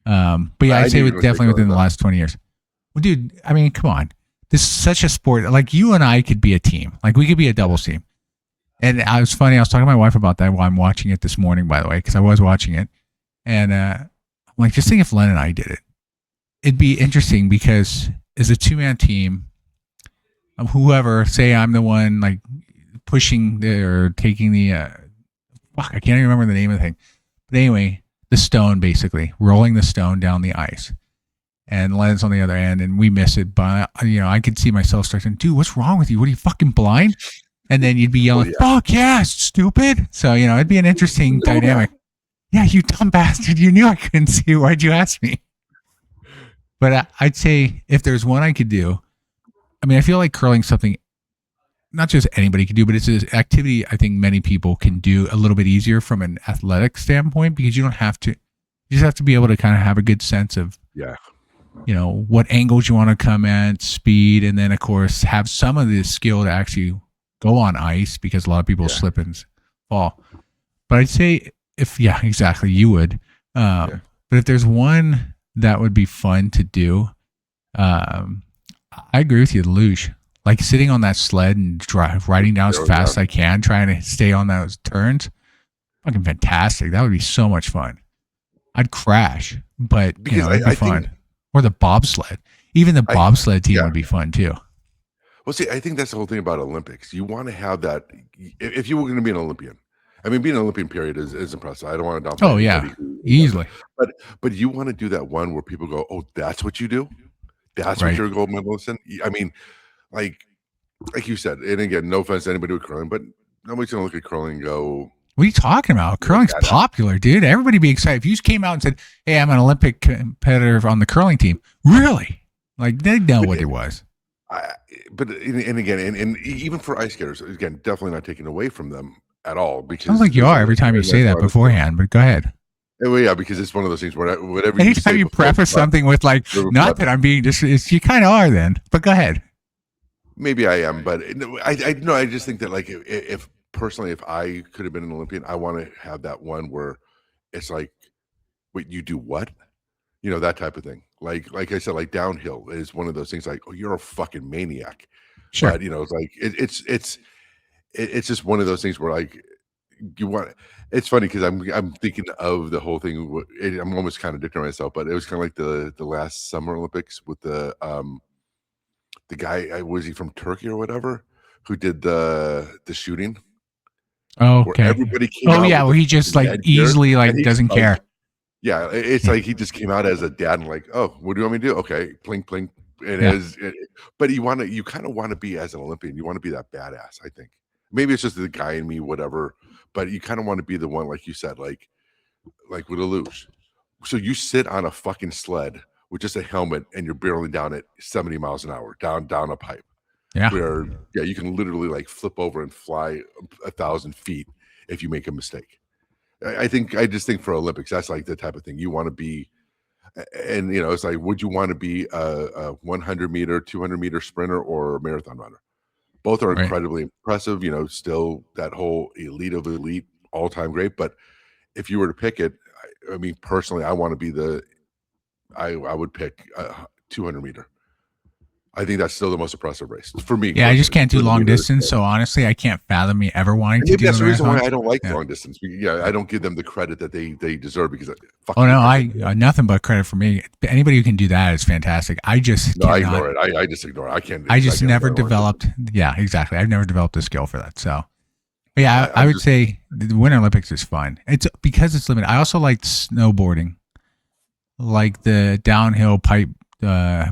but yeah, I'd say definitely within the last 20 years. Well, dude, I mean, come on. This is such a sport. Like you and I could be a team. Like we could be a doubles team. And I was talking to my wife about that while I'm watching it this morning, by the way, because I was watching it. And I'm like, just think if Len and I did it. It'd be interesting because as a two-man team, whoever, say I'm the one like pushing or taking the, I can't even remember the name of the thing. But anyway, the stone, basically, rolling the stone down the ice. And Len's on the other end, and we miss it. But, I could see myself starting, dude, what's wrong with you? What are you, fucking blind? And then you'd be yelling, fuck yeah, stupid. So, it'd be an interesting dynamic. Yeah, you dumb bastard. You knew I couldn't see you. Why'd you ask me? But I'd say if there's one I could do, I mean, I feel like curling's something not just anybody can do, but it's an activity I think many people can do a little bit easier from an athletic standpoint because you don't have to. You just have to be able to kind of have a good sense of Yeah. What angles you want to come at, speed, and then of course have some of the skill to actually go on ice because a lot of people slip and fall. But I'd say exactly, you would. But if there's one that would be fun to do, I agree with you, the luge. Like sitting on that sled and riding down as fast as I can, trying to stay on those turns. Fucking fantastic. That would be so much fun. I'd crash, but it'd be fun. Or the bobsled. Even the bobsled team would be fun too. Well, see, I think that's the whole thing about Olympics. You want to have that. If you were going to be an Olympian, I mean, being an Olympian period is impressive. I don't want to downplay. Oh yeah, easily. But you want to do that one where people go, "Oh, that's what you do? That's what you're a gold medalist in?" I mean, like you said, and again, no offense to anybody with curling, but nobody's going to look at curling and go, "What are you talking about? Curling's popular, dude. Everybody be excited. If you just came out and said, "Hey, I'm an Olympic competitor on the curling team," really? Like they'd know what it was. But even for ice skaters, again, definitely not taking away from them at all. Because sounds like you are every time you say that beforehand. But go ahead. Well, yeah, because it's one of those things where whatever. Anytime you preface something with like, not that I'm being you kind of are then. But go ahead. Maybe I am, but I just think that like if personally, if I could have been an Olympian, I want to have that one where it's like, wait, you do what? That type of thing. Like I said, like downhill is one of those things like, oh, you're a fucking maniac. Sure. But it's like it's just one of those things where like you want. It's funny because I'm thinking of the whole thing. I'm almost contradicting myself, but it was kind of like the last Summer Olympics with the guy, was he from Turkey or whatever, who did the shooting. Oh, okay. Where everybody came out where he just like easily like doesn't care. Yeah, it's like he just came out as a dad and like, oh, what do you want me to do? Okay, plink plink. But you kind of want to be as an Olympian. You want to be that badass. I think maybe it's just the guy in me, whatever. But you kind of want to be the one, like you said, like with a luge. So you sit on a fucking sled with just a helmet and you're barreling down at 70 miles an hour down a pipe. Yeah. Where you can literally like flip over and fly 1,000 feet if you make a mistake. I just think for Olympics, that's like the type of thing you want to be. And it's like, would you want to be a 100 meter, 200 meter sprinter or a marathon runner? Both are incredibly impressive. Still that whole elite of elite, all time great. But if you were to pick it, I mean, personally, I want to be I would pick 200 meter. I think that's still the most impressive race for me. Yeah, I just can't do long distance. So honestly, I can't fathom me ever wanting to do. That's the reason why I don't like long distance. Yeah, I don't give them the credit that they deserve because. Nothing but credit for me. Anybody who can do that is fantastic. I just I ignore it. I just ignore it. I can't. I just never developed. Yeah, exactly. I've never developed a skill for that. So, yeah, I would say the Winter Olympics is fun. It's because it's limited. I also like snowboarding, like the downhill pipe.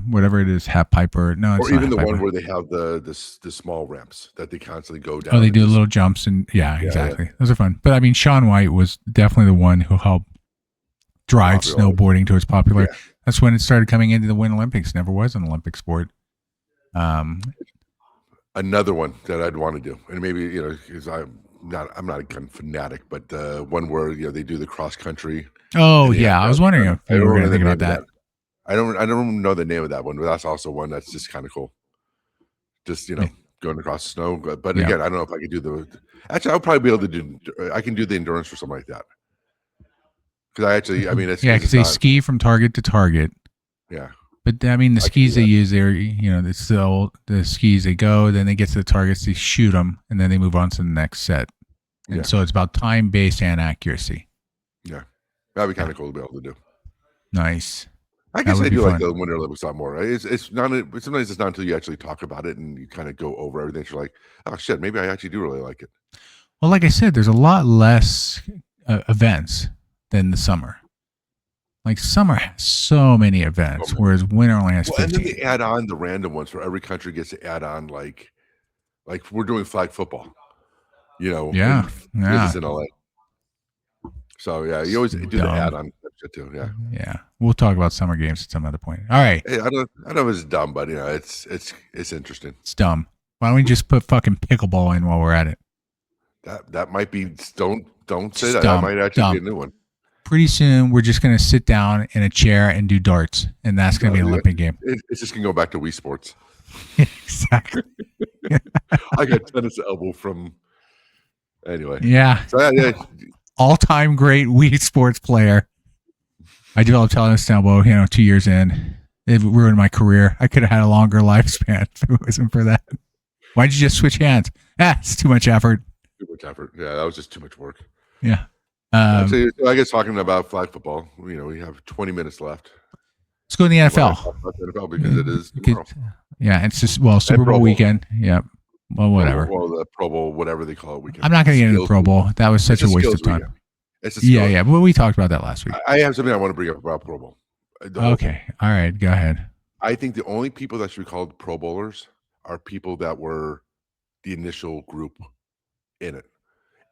Whatever it is, half piper. No, it's or even not the one where they have the small ramps that they constantly go down. Oh, they do little jumps and exactly. Those are fun. But I mean, Shaun White was definitely the one who helped drive snowboarding to its popular. Yeah. That's when it started coming into the Winter Olympics. Never was an Olympic sport. Another one that I'd want to do, and maybe because I'm not a gun fanatic, but one where they do the cross country. Oh yeah, I was wondering if you were going to think about that. I don't know the name of that one, but that's also one that's just kind of cool. Just going across the snow, but again, I don't know if I could do Actually, I'll probably be able to do. I can do the endurance or something like that. Because it's because they ski from target to target. Yeah, but I mean the skis they use there, it's still the skis. They go, then they get to the targets, they shoot them, and then they move on to the next set. And so it's about time based and accuracy. Yeah, that'd be kind of cool to be able to do. Nice. I guess I do like the Winter Olympics a lot more. It's not. Sometimes it's not until you actually talk about it and you kind of go over everything. You're like, oh shit, maybe I actually do really like it. Well, like I said, there's a lot less events than the summer. Like summer has so many events, whereas winter only has 15. And then they add on the random ones where every country gets to add on like we're doing flag football. Yeah. This is in LA. So yeah, you always do the add-on shit too. Yeah. Yeah. We'll talk about summer games at some other point. All right. Hey, I know it's dumb, but it's interesting. It's dumb. Why don't we just put fucking pickleball in while we're at it? That might be. Don't say Just that. dumb, That might actually dumb. be a new one. Pretty soon, we're just going to sit down in a chair and do darts, and that's going to be an Olympic game. It's just going to go back to Wii Sports. Exactly. I got tennis elbow from. Anyway. Yeah. So, yeah. All-time great Wii Sports player. I developed tennis elbow, 2 years in. It ruined my career. I could have had a longer lifespan if it wasn't for that. Why'd you just switch hands? It's too much effort. Too much effort. Yeah, that was just too much work. Yeah. So I guess talking about flag football, we have 20 minutes left. Let's go to the NFL. NFL because it is tomorrow. Yeah, it's just Super Bowl weekend. Yeah. Well, whatever. Well, the Pro Bowl, whatever they call it, weekend. I'm not going to get into the Pro Bowl. That was such a waste of time. Weekend. It's a skills. Yeah. Well, we talked about that last week. I have something I want to bring up about Pro Bowl. Okay. All right. Go ahead. I think the only people that should be called Pro Bowlers are people that were the initial group in it.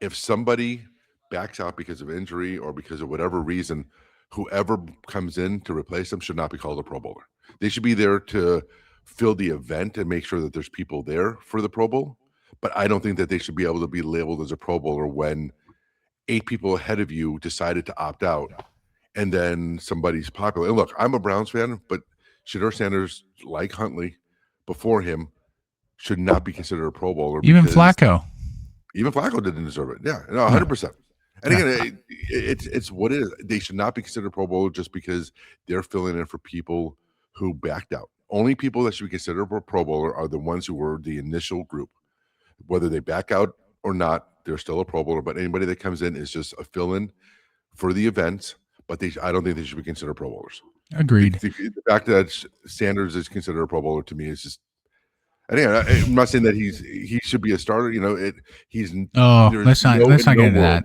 If somebody backs out because of injury or because of whatever reason, whoever comes in to replace them should not be called a Pro Bowler. They should be there to fill the event and make sure that there's people there for the Pro Bowl. But I don't think that they should be able to be labeled as a Pro Bowler when 8 people ahead of you decided to opt out and then somebody's popular. And look, I'm a Browns fan, but Shedeur Sanders, like Huntley before him, should not be considered a Pro Bowler. Even Flacco. Even Flacco didn't deserve it. Yeah, 100%. And again, it's what it is. They should not be considered Pro Bowler just because they're filling in for people who backed out. Only people that should be considered a Pro Bowler are the ones who were the initial group. Whether they back out or not, they're still a Pro Bowler. But anybody that comes in is just a fill-in for the events. But I don't think they should be considered Pro Bowlers. Agreed. The fact that Sanders is considered a Pro Bowler to me is just. And again, I'm not saying that he should be a starter. He's. Let's not get into that.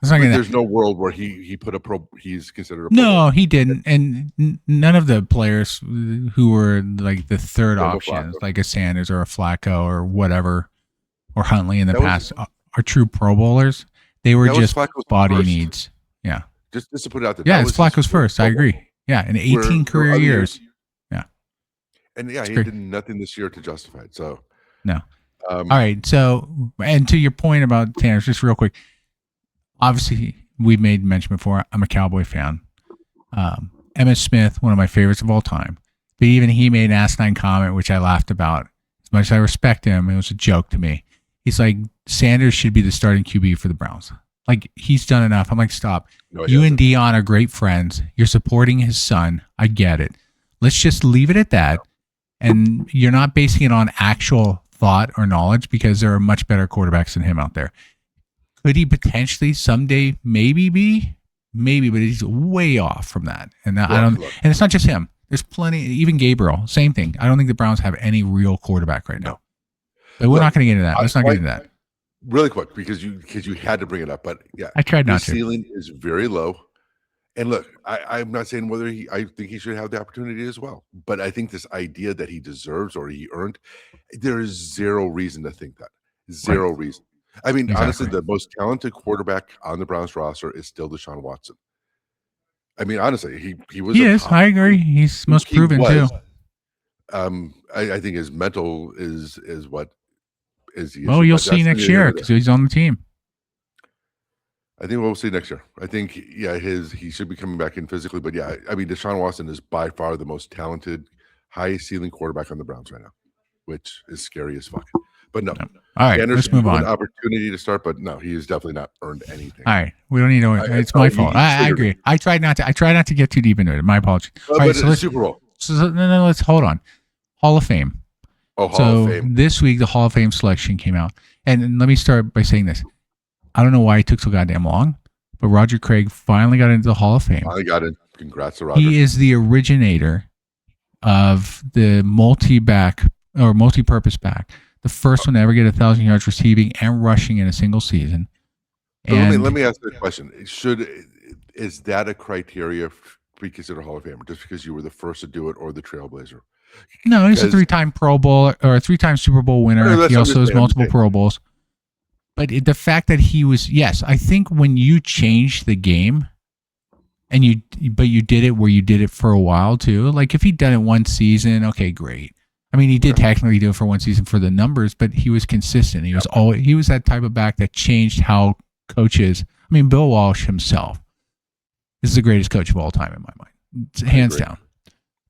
There's no world where he put he's considered a Pro Bowler. He didn't, and none of the players who were like the third options, like a Sanders or a Flacco or whatever, or Huntley in the past, are true Pro Bowlers. They were just body needs. Yeah. Just to put it out there. Yeah, it's Flacco's first. I agree. Yeah, in 18 career years. Yeah. And he did nothing this year to justify it. So no. All right. So, and to your point about Sanders, just real quick. Obviously, we've made mention before. I'm a Cowboy fan. Emmitt Smith, one of my favorites of all time. But even he made an asinine comment, which I laughed about. As much as I respect him, it was a joke to me. He's like, Sanders should be the starting QB for the Browns. Like, he's done enough. I'm like, stop. No, you and Dion are great friends. You're supporting his son. I get it. Let's just leave it at that. And you're not basing it on actual thought or knowledge because there are much better quarterbacks than him out there. Could he potentially someday maybe be? Maybe, but he's way off from that. And and it's not just him. There's plenty, even Gabriel, same thing. I don't think the Browns have any real quarterback right now. But we're not going to get into that. Let's not get into that. Really quick, because you had to bring it up, but yeah, I tried not to. The ceiling is very low, and look, I'm not saying whether I think he should have the opportunity as well, but I think this idea that he deserves or he earned, there is zero reason to think that. Zero reason. I mean, honestly, the most talented quarterback on the Browns roster is still Deshaun Watson. I mean, honestly, he was. He is. I agree. He's most proven too. I think his mental is what. Well, you'll see next year because he's on the team. I think we'll see next year. I think, he should be coming back in physically. But yeah, I mean, Deshaun Watson is by far the most talented, highest ceiling quarterback on the Browns right now, which is scary as fuck. But no. All right, let's move on. An opportunity to start, but no, he has definitely not earned anything. All right, we don't need to. It's my fault. I agree. I tried not to get too deep into it. My apologies. All right, so let's Super Bowl. No, let's hold on. Hall of Fame. Oh, Hall of Fame. This week, the Hall of Fame selection came out. And let me start by saying this. I don't know why it took so goddamn long, but Roger Craig finally got into the Hall of Fame. Finally got in. Congrats to Roger. He is the originator of the multi-purpose back. The first one to ever get 1,000 yards receiving and rushing in a single season. So let me ask you a question. Is that a criteria to be considered Hall of Famer just because you were the first to do it or the trailblazer? No, he's a 3-time Pro Bowl or a 3-time Super Bowl winner. He also has multiple Pro Bowls. But the fact that he was, yes, I think when you change the game, but you did it where you did it for a while too. Like if he'd done it one season, okay, great. I mean, he did technically do it for one season for the numbers, but he was consistent. He was that type of back that changed how coaches. I mean, Bill Walsh himself is the greatest coach of all time in my mind, hands down.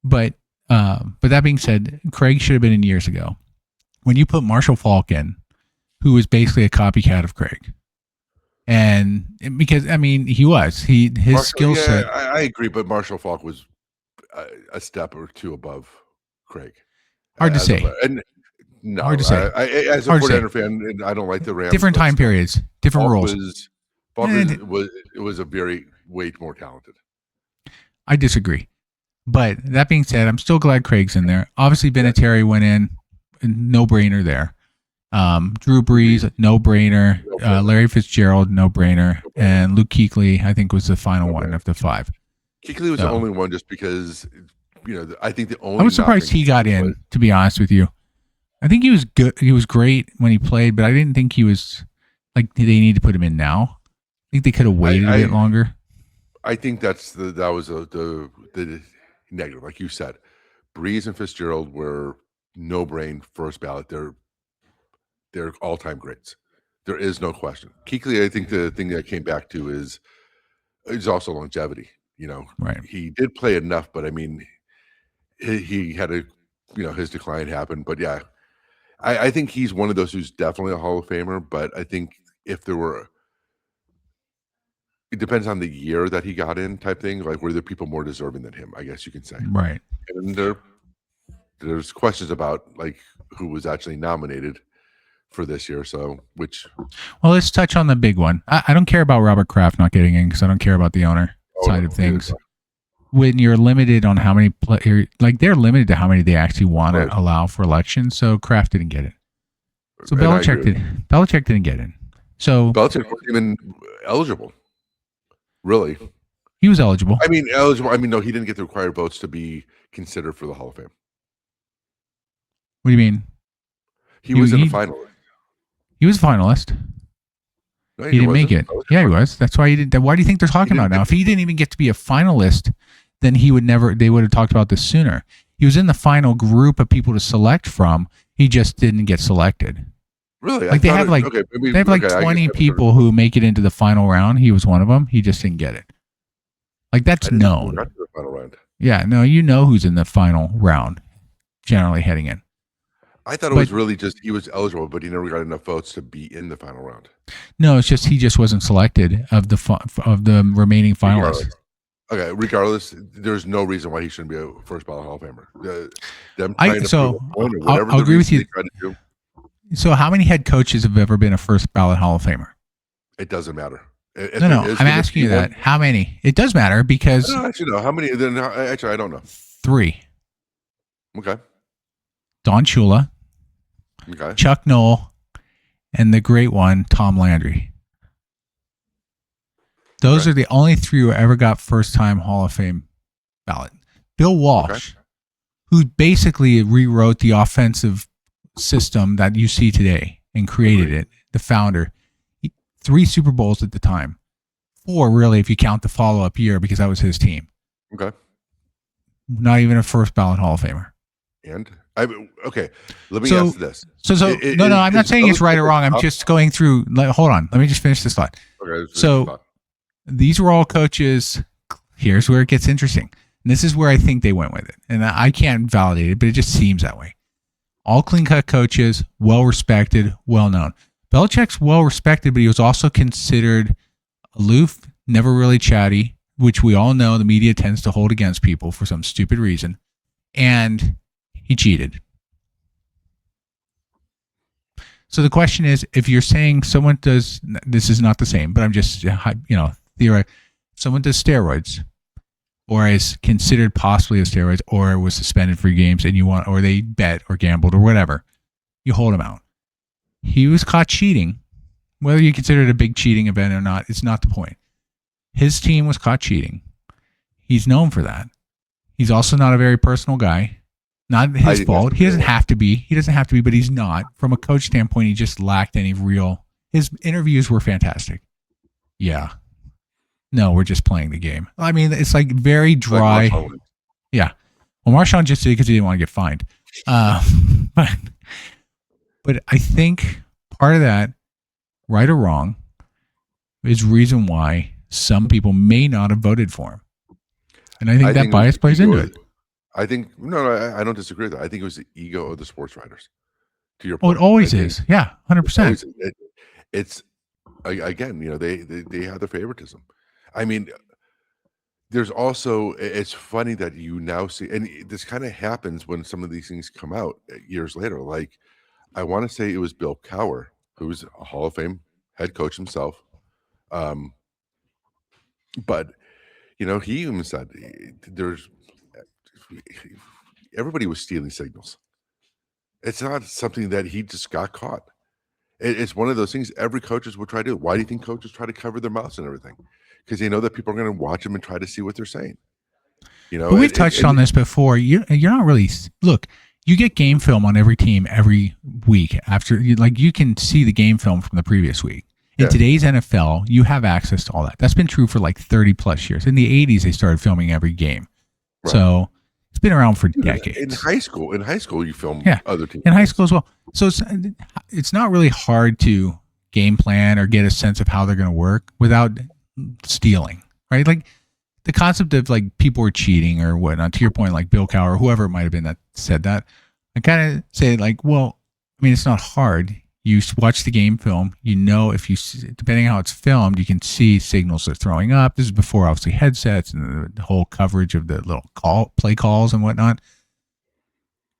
But that being said, Craig should have been in years ago. When you put Marshall Faulk in, who was basically a copycat of Craig, and because I mean his skill set. I agree, but Marshall Faulk was a step or two above Craig. Hard to say. Hard to say. As a 49er fan, I don't like the Rams. Different time periods, different roles. Faulk was a very way more talented. I disagree. But that being said, I'm still glad Craig's in there. Obviously, Vinatieri went in, no brainer there. Drew Brees, no brainer. Larry Fitzgerald, no brainer. And Luke Kuechly, I think, was the final one of the 5. Kuechly was the only one just because, I think the only. I was surprised he got in, to be honest with you. I think he was good. He was great when he played, but I didn't think he was like they need to put him in now. I think they could have waited a bit longer. I think that was the negative, like you said. Brees and Fitzgerald were no-brain first ballot. They're all-time greats. There is no question. Kuechly, I think the thing that I came back to is also longevity. Right. He did play enough, but I mean, he had his decline happened. But yeah, I think he's one of those who's definitely a Hall of Famer. But I think if there were, it depends on the year that he got in, type thing. Like, were there people more deserving than him? I guess you can say. Right. And there's questions about like who was actually nominated for this year. So, well, let's touch on the big one. I don't care about Robert Kraft not getting in because I don't care about the owner side of things. When you're limited on how many players, like they're limited to how many they actually want to allow for elections. So Kraft didn't get it. So Belichick didn't get in. So Belichick wasn't even eligible. Really? He was eligible. I mean, eligible. I mean, no, he didn't get the required votes to be considered for the Hall of Fame. What do you mean? He was a finalist. He was a finalist. No, he didn't make it. Yeah, he was. That's why he didn't. Why do you think they're talking about it now? If he didn't even get to be a finalist, then they would have talked about this sooner. He was in the final group of people to select from. He just didn't get selected. Really? Like they have 20 people who make it into the final round. He was one of them. He just didn't get it. Like that's known. The final round. Yeah, no, you know who's in the final round, generally heading in. I thought it was really just he was eligible, but he never got enough votes to be in the final round. No, it's just he just wasn't selected of the remaining finalists. Regardless, there's no reason why he shouldn't be a first ballot Hall of Famer. I'll agree with you. So how many head coaches have ever been a first ballot Hall of Famer? It doesn't matter. No, I'm asking you that. How many? It does matter because... Actually, no. How many? Actually, I don't know. 3. Okay. Don Shula. Okay. Chuck Noll. And the great one, Tom Landry. Those are the only 3 who ever got first-time Hall of Fame ballot. Bill Walsh, who basically rewrote the offensive system that you see today and created it, the founder. 3 Super Bowls at the time. 4, really, if you count the follow-up year, because that was his team. Okay. Not even a first ballot Hall of Famer. And let me ask this. I'm not saying it's right or wrong. I'm just going through. Hold on. Let me just finish this thought. Okay. These were all coaches. Here's where it gets interesting. And this is where I think they went with it. And I can't validate it, but it just seems that way. All clean-cut coaches, well-respected, well-known. Belichick's well-respected, but he was also considered aloof, never really chatty, which we all know the media tends to hold against people for some stupid reason. And he cheated. So the question is, if you're saying someone does, this is not the same, but I'm just, theoretically, someone does steroids or is considered possibly as steroids or was suspended for games and or they bet or gambled or whatever, you hold him out. He was caught cheating. Whether you consider it a big cheating event or not, it's not the point. His team was caught cheating. He's known for that. He's also not a very personal guy. Not his fault. He doesn't have to be. But he's not. From a coach standpoint, he just lacked any real. His interviews were fantastic. Yeah. No, we're just playing the game. I mean, it's like very dry. Like yeah. Well, Marshawn just did it because he didn't want to get fined. But I think part of that, right or wrong, is reason why some people may not have voted for him. And I think that bias plays into it. I think, no, I don't disagree with that. I think it was the ego of the sports writers. To your point. Oh, it always is. Yeah, 100%. It's again, they have the favoritism. I mean, there's also, it's funny that you now see, and this kind of happens when some of these things come out years later. Like, I want to say it was Bill Cowher, who's a Hall of Fame head coach himself. But, he even said everybody was stealing signals. It's not something that he just got caught. It's one of those things every coaches would try to do. Why do you think coaches try to cover their mouths and everything? Because they know that people are going to watch them and try to see what they're saying. But we've touched on this before. You're not really look. You get game film on every team every week after. You can see the game film from the previous week. In today's NFL, you have access to all that. That's been true for like 30 plus years. In the 80s, they started filming every game. Right. So it's been around for decades. In high school, you film other teams. In high school as well. So it's not really hard to game plan or get a sense of how they're going to work without stealing, right? Like the concept of like people were cheating or whatnot, to your point, like Bill Cowher or whoever it might have been that said that, I kind of say like, well, I mean, it's not hard. You watch the game film, if you, depending on how it's filmed, you can see signals they're throwing up. This is before obviously headsets and the whole coverage of the little play calls and whatnot.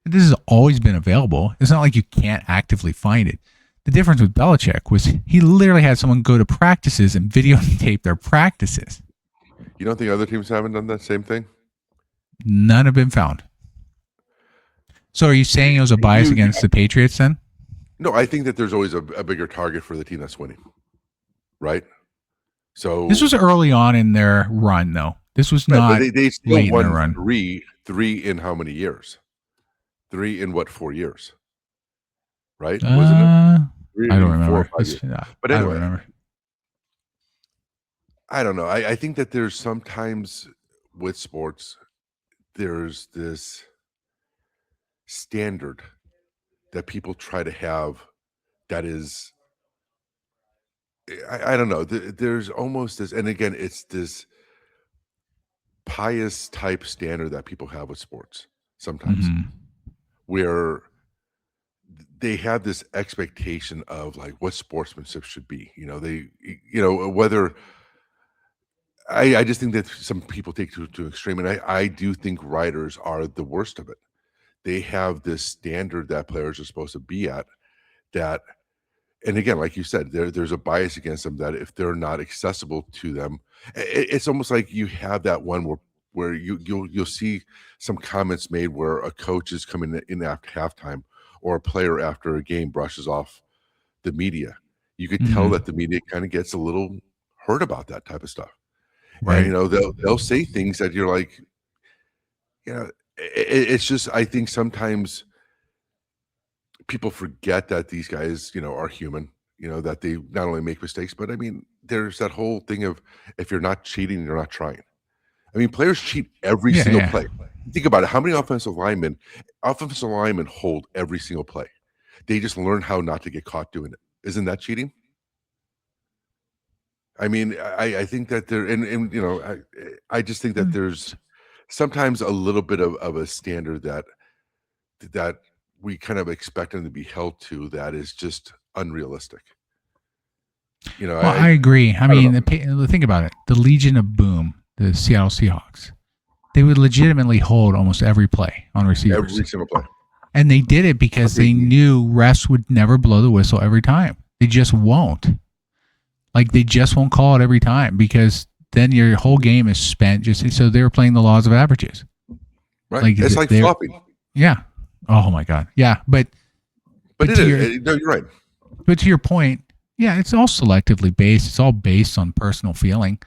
This has always been available. It's not like you can't actively find it. The difference with Belichick was he literally had someone go to practices and videotape their practices. You don't think other teams haven't done that same thing? None have been found. So are you saying it was a bias against the Patriots then? No, I think that there's always a bigger target for the team that's winning, right? So this was early on in their run, though. This was not they still late won in their run. Three in how many years? 3 in what, 4 years? Right? Wasn't it? I don't remember. But anyway, I don't remember. I don't know. I think that there's sometimes with sports, there's this standard that people try to have that is, I don't know. There's almost this, and again, it's this pious type standard that people have with sports sometimes, where they have this expectation of like what sportsmanship should be. Whether I just think that some people take to extreme, and I do think writers are the worst of it. They have this standard that players are supposed to be at that, and again, like you said, there's a bias against them that if they're not accessible to them, it's almost like you have that one where you'll see some comments made where a coach is coming in after halftime or a player after a game brushes off the media. You could tell that the media kind of gets a little hurt about that type of stuff. Right. And, they'll say things that you're like, it's just, I think sometimes people forget that these guys, are human, that they not only make mistakes, but I mean, there's that whole thing of if you're not cheating, you're not trying. I mean, players cheat every single play. Think about it. How many offensive linemen hold every single play? They just learn how not to get caught doing it. Isn't that cheating? I mean, I think that there, and I just think that there's sometimes a little bit of a standard that we kind of expect them to be held to that is just unrealistic. I agree. I mean, think about it. The Legion of Boom, the Seattle Seahawks, they would legitimately hold almost every play on receivers. Every single play. And they did it because they knew refs would never blow the whistle every time. They just won't. Like, they just won't call it every time because then your whole game is spent so they were playing the laws of averages. Right. It's like flopping. Yeah. Oh, my God. Yeah. But it is. No, you're right. But to your point, yeah, it's all selectively based. It's all based on personal feeling.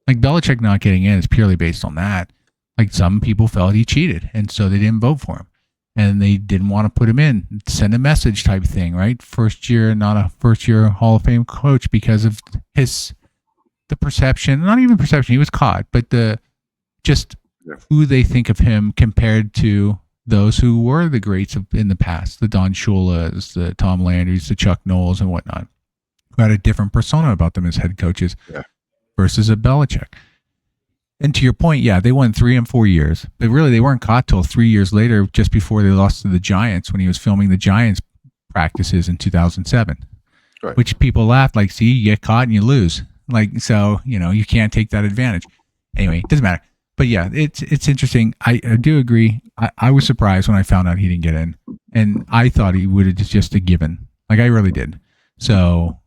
Like, Belichick not getting in is purely based on that. Like, some people felt he cheated, and so they didn't vote for him. And they didn't want to put him in, send a message type thing, right? First year, not a first-year Hall of Fame coach because of the the perception, not even perception, he was caught, but the just Yeah. who they think of him compared to those who were the greats in the past, the Don Shulas, the Tom Landrys, the Chuck Knowles, and whatnot, who had a different persona about them as head coaches versus a Belichick. And to your point, yeah, they won 3 and 4 years, but really they weren't caught till 3 years later, just before they lost to the Giants when he was filming the Giants practices in 2007, Right. which people laughed like, see, you get caught and you lose. Like, so, you can't take that advantage. Anyway, it doesn't matter. But yeah, it's interesting. I do agree. I was surprised when I found out he didn't get in, and I thought he would have just a given. Like, I really did. So,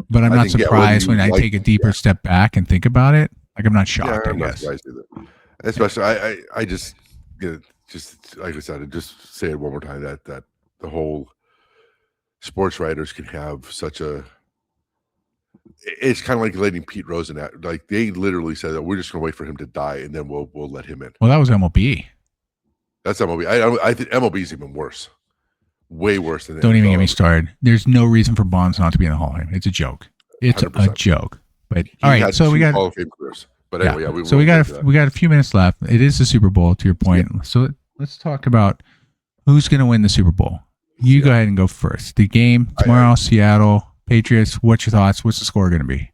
but I'm not surprised when I take a deeper step back and think about it. Like, I'm not shocked. I'm not surprised either. Especially, I just, just like I said, just say it one more time that the whole sports writers can have such a. It's kind of like letting Pete Rosen out. Like, they literally said that we're just going to wait for him to die and then we'll let him in. Well, that was MLB. That's MLB. I think MLB is even worse. Way worse than. Don't even get me started. There's no reason for Bonds not to be in the Hall of Fame. It's a joke. It's 100%. A joke. But all right, so we got Hall of Fame careers. But anyway, so we got a few minutes left. It is the Super Bowl, to your point. Yeah. So let's talk about who's going to win the Super Bowl. You go ahead and go first. The game tomorrow, Seattle Patriots. What's your thoughts? What's the score going to be?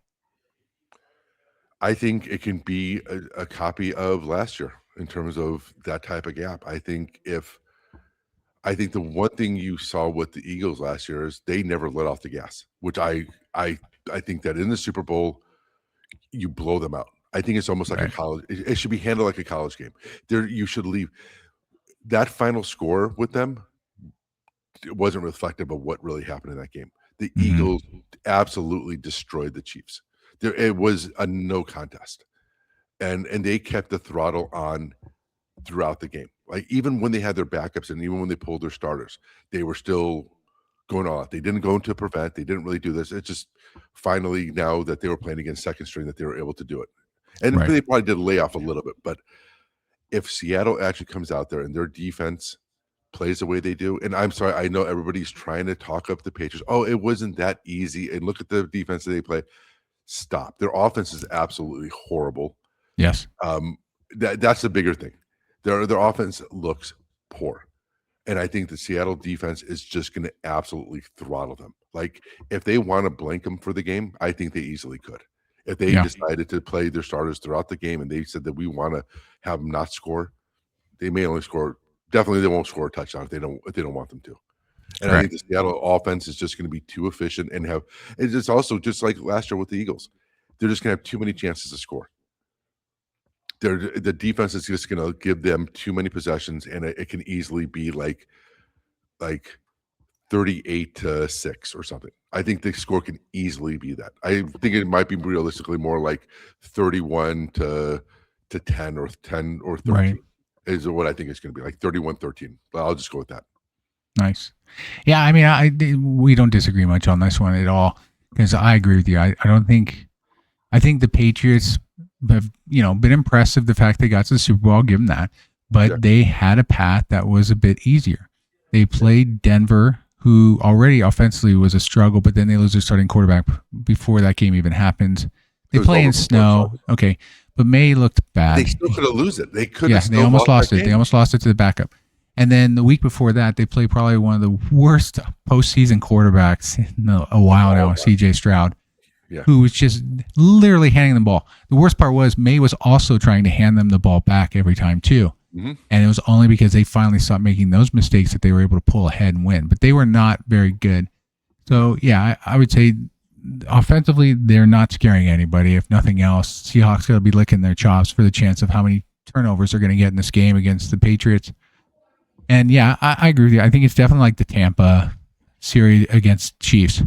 I think it can be a copy of last year in terms of that type of gap. I think the one thing you saw with the Eagles last year is they never let off the gas, which I think that in the Super Bowl you blow them out. I think it's almost like a college. It should be handled like a college game. You should leave that final score with them. It wasn't reflective of what really happened in that game. The Eagles absolutely destroyed the Chiefs. It was a no contest, and they kept the throttle on throughout the game. Like, even when they had their backups and even when they pulled their starters, they were still going all out. They didn't go into prevent. They didn't really do this. It's just finally, now that they were playing against second string, that they were able to do it. And they probably did lay off a little bit. But if Seattle actually comes out there and their defense plays the way they do, and I'm sorry, I know everybody's trying to talk up the Patriots. Oh, it wasn't that easy. And look at the defense that they play. Stop. Their offense is absolutely horrible. Yes. That's the bigger thing. Their offense looks poor. And I think the Seattle defense is just going to absolutely throttle them. Like, if they want to blank them for the game, I think they easily could. If they decided to play their starters throughout the game and they said that we want to have them not score, they may only score. Definitely, they won't score a touchdown if they don't want them to. And I think the Seattle offense is just going to be too efficient and it's also just like last year with the Eagles. They're just going to have too many chances to score. The defense is just going to give them too many possessions, and it can easily be like 38-6 or something. I think the score can easily be that. I think it might be realistically more like 31-10 or 10 or 13 is what I think it's going to be, like 31-13. But I'll just go with that. Nice. Yeah, I mean, we don't disagree much on this one at all, because I agree with you. I think the Patriots have, been impressive. The fact they got to the Super Bowl, I'll give them that. But they had a path that was a bit easier. They played Denver, who already offensively was a struggle, but then they lose their starting quarterback before that game even happens. They play in snow. Okay. But May looked bad. They still could have lost it. They could have they almost lost it. They almost lost it to the backup. And then the week before that, they played probably one of the worst postseason quarterbacks in a while now, C.J. Stroud, who was just literally handing them the ball. The worst part was May was also trying to hand them the ball back every time too. Mm-hmm. And it was only because they finally stopped making those mistakes that they were able to pull ahead and win. But they were not very good. So, yeah, I would say offensively, they're not scaring anybody. If nothing else, Seahawks got to be licking their chops for the chance of how many turnovers they're going to get in this game against the Patriots. And yeah, I agree with you. I think it's definitely like the Tampa series against Chiefs,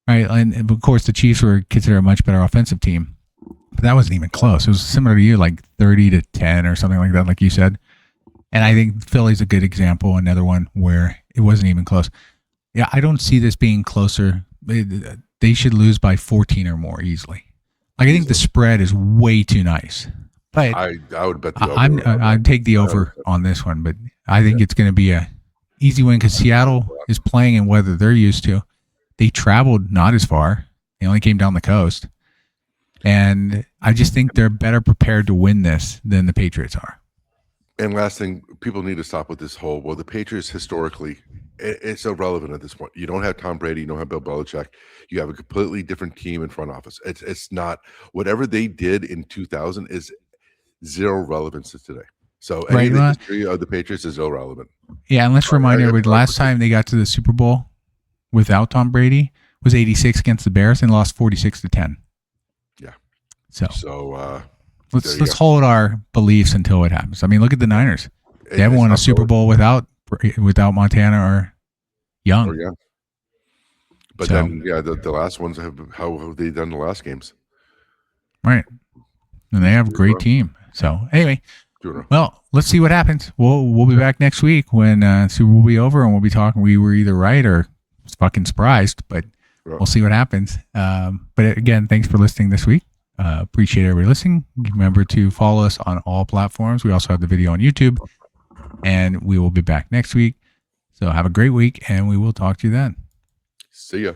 right? And of course, the Chiefs were considered a much better offensive team, but that wasn't even close. It was similar to you, like 30-10 or something like that, like you said. And I think Philly's a good example, another one where it wasn't even close. Yeah, I don't see this being closer. They should lose by 14 or more easily. Like, I think the spread is way too nice. But I would bet the over. I'd take the over on this one, but I think it's going to be a easy win because Seattle is playing in weather they're used to. They traveled not as far. They only came down the coast. And I just think they're better prepared to win this than the Patriots are. And last thing, people need to stop with this whole, well, the Patriots historically, it's irrelevant at this point. You don't have Tom Brady, you don't have Bill Belichick. You have a completely different team in front office. It's not, whatever they did in 2000 is zero relevance to today. So any of the history of the Patriots is irrelevant. Yeah, and let's remind everybody, last time they got to the Super Bowl without Tom Brady was 86 against the Bears and lost 46-10. Yeah. So let's hold our beliefs until it happens. I mean, look at the Niners. They haven't won a Super Bowl without Montana or Young. But then, the last ones how have they done the last games? Right. And they have a great team. So anyway, well, let's see what happens. We'll be back next week when Super Bowl will be over, and we'll be talking. We were either right or fucking surprised, but we'll see what happens. But again, thanks for listening this week. Appreciate everybody listening. Remember to follow us on all platforms. We also have the video on YouTube, and we will be back next week. So have a great week, and we will talk to you then. See ya.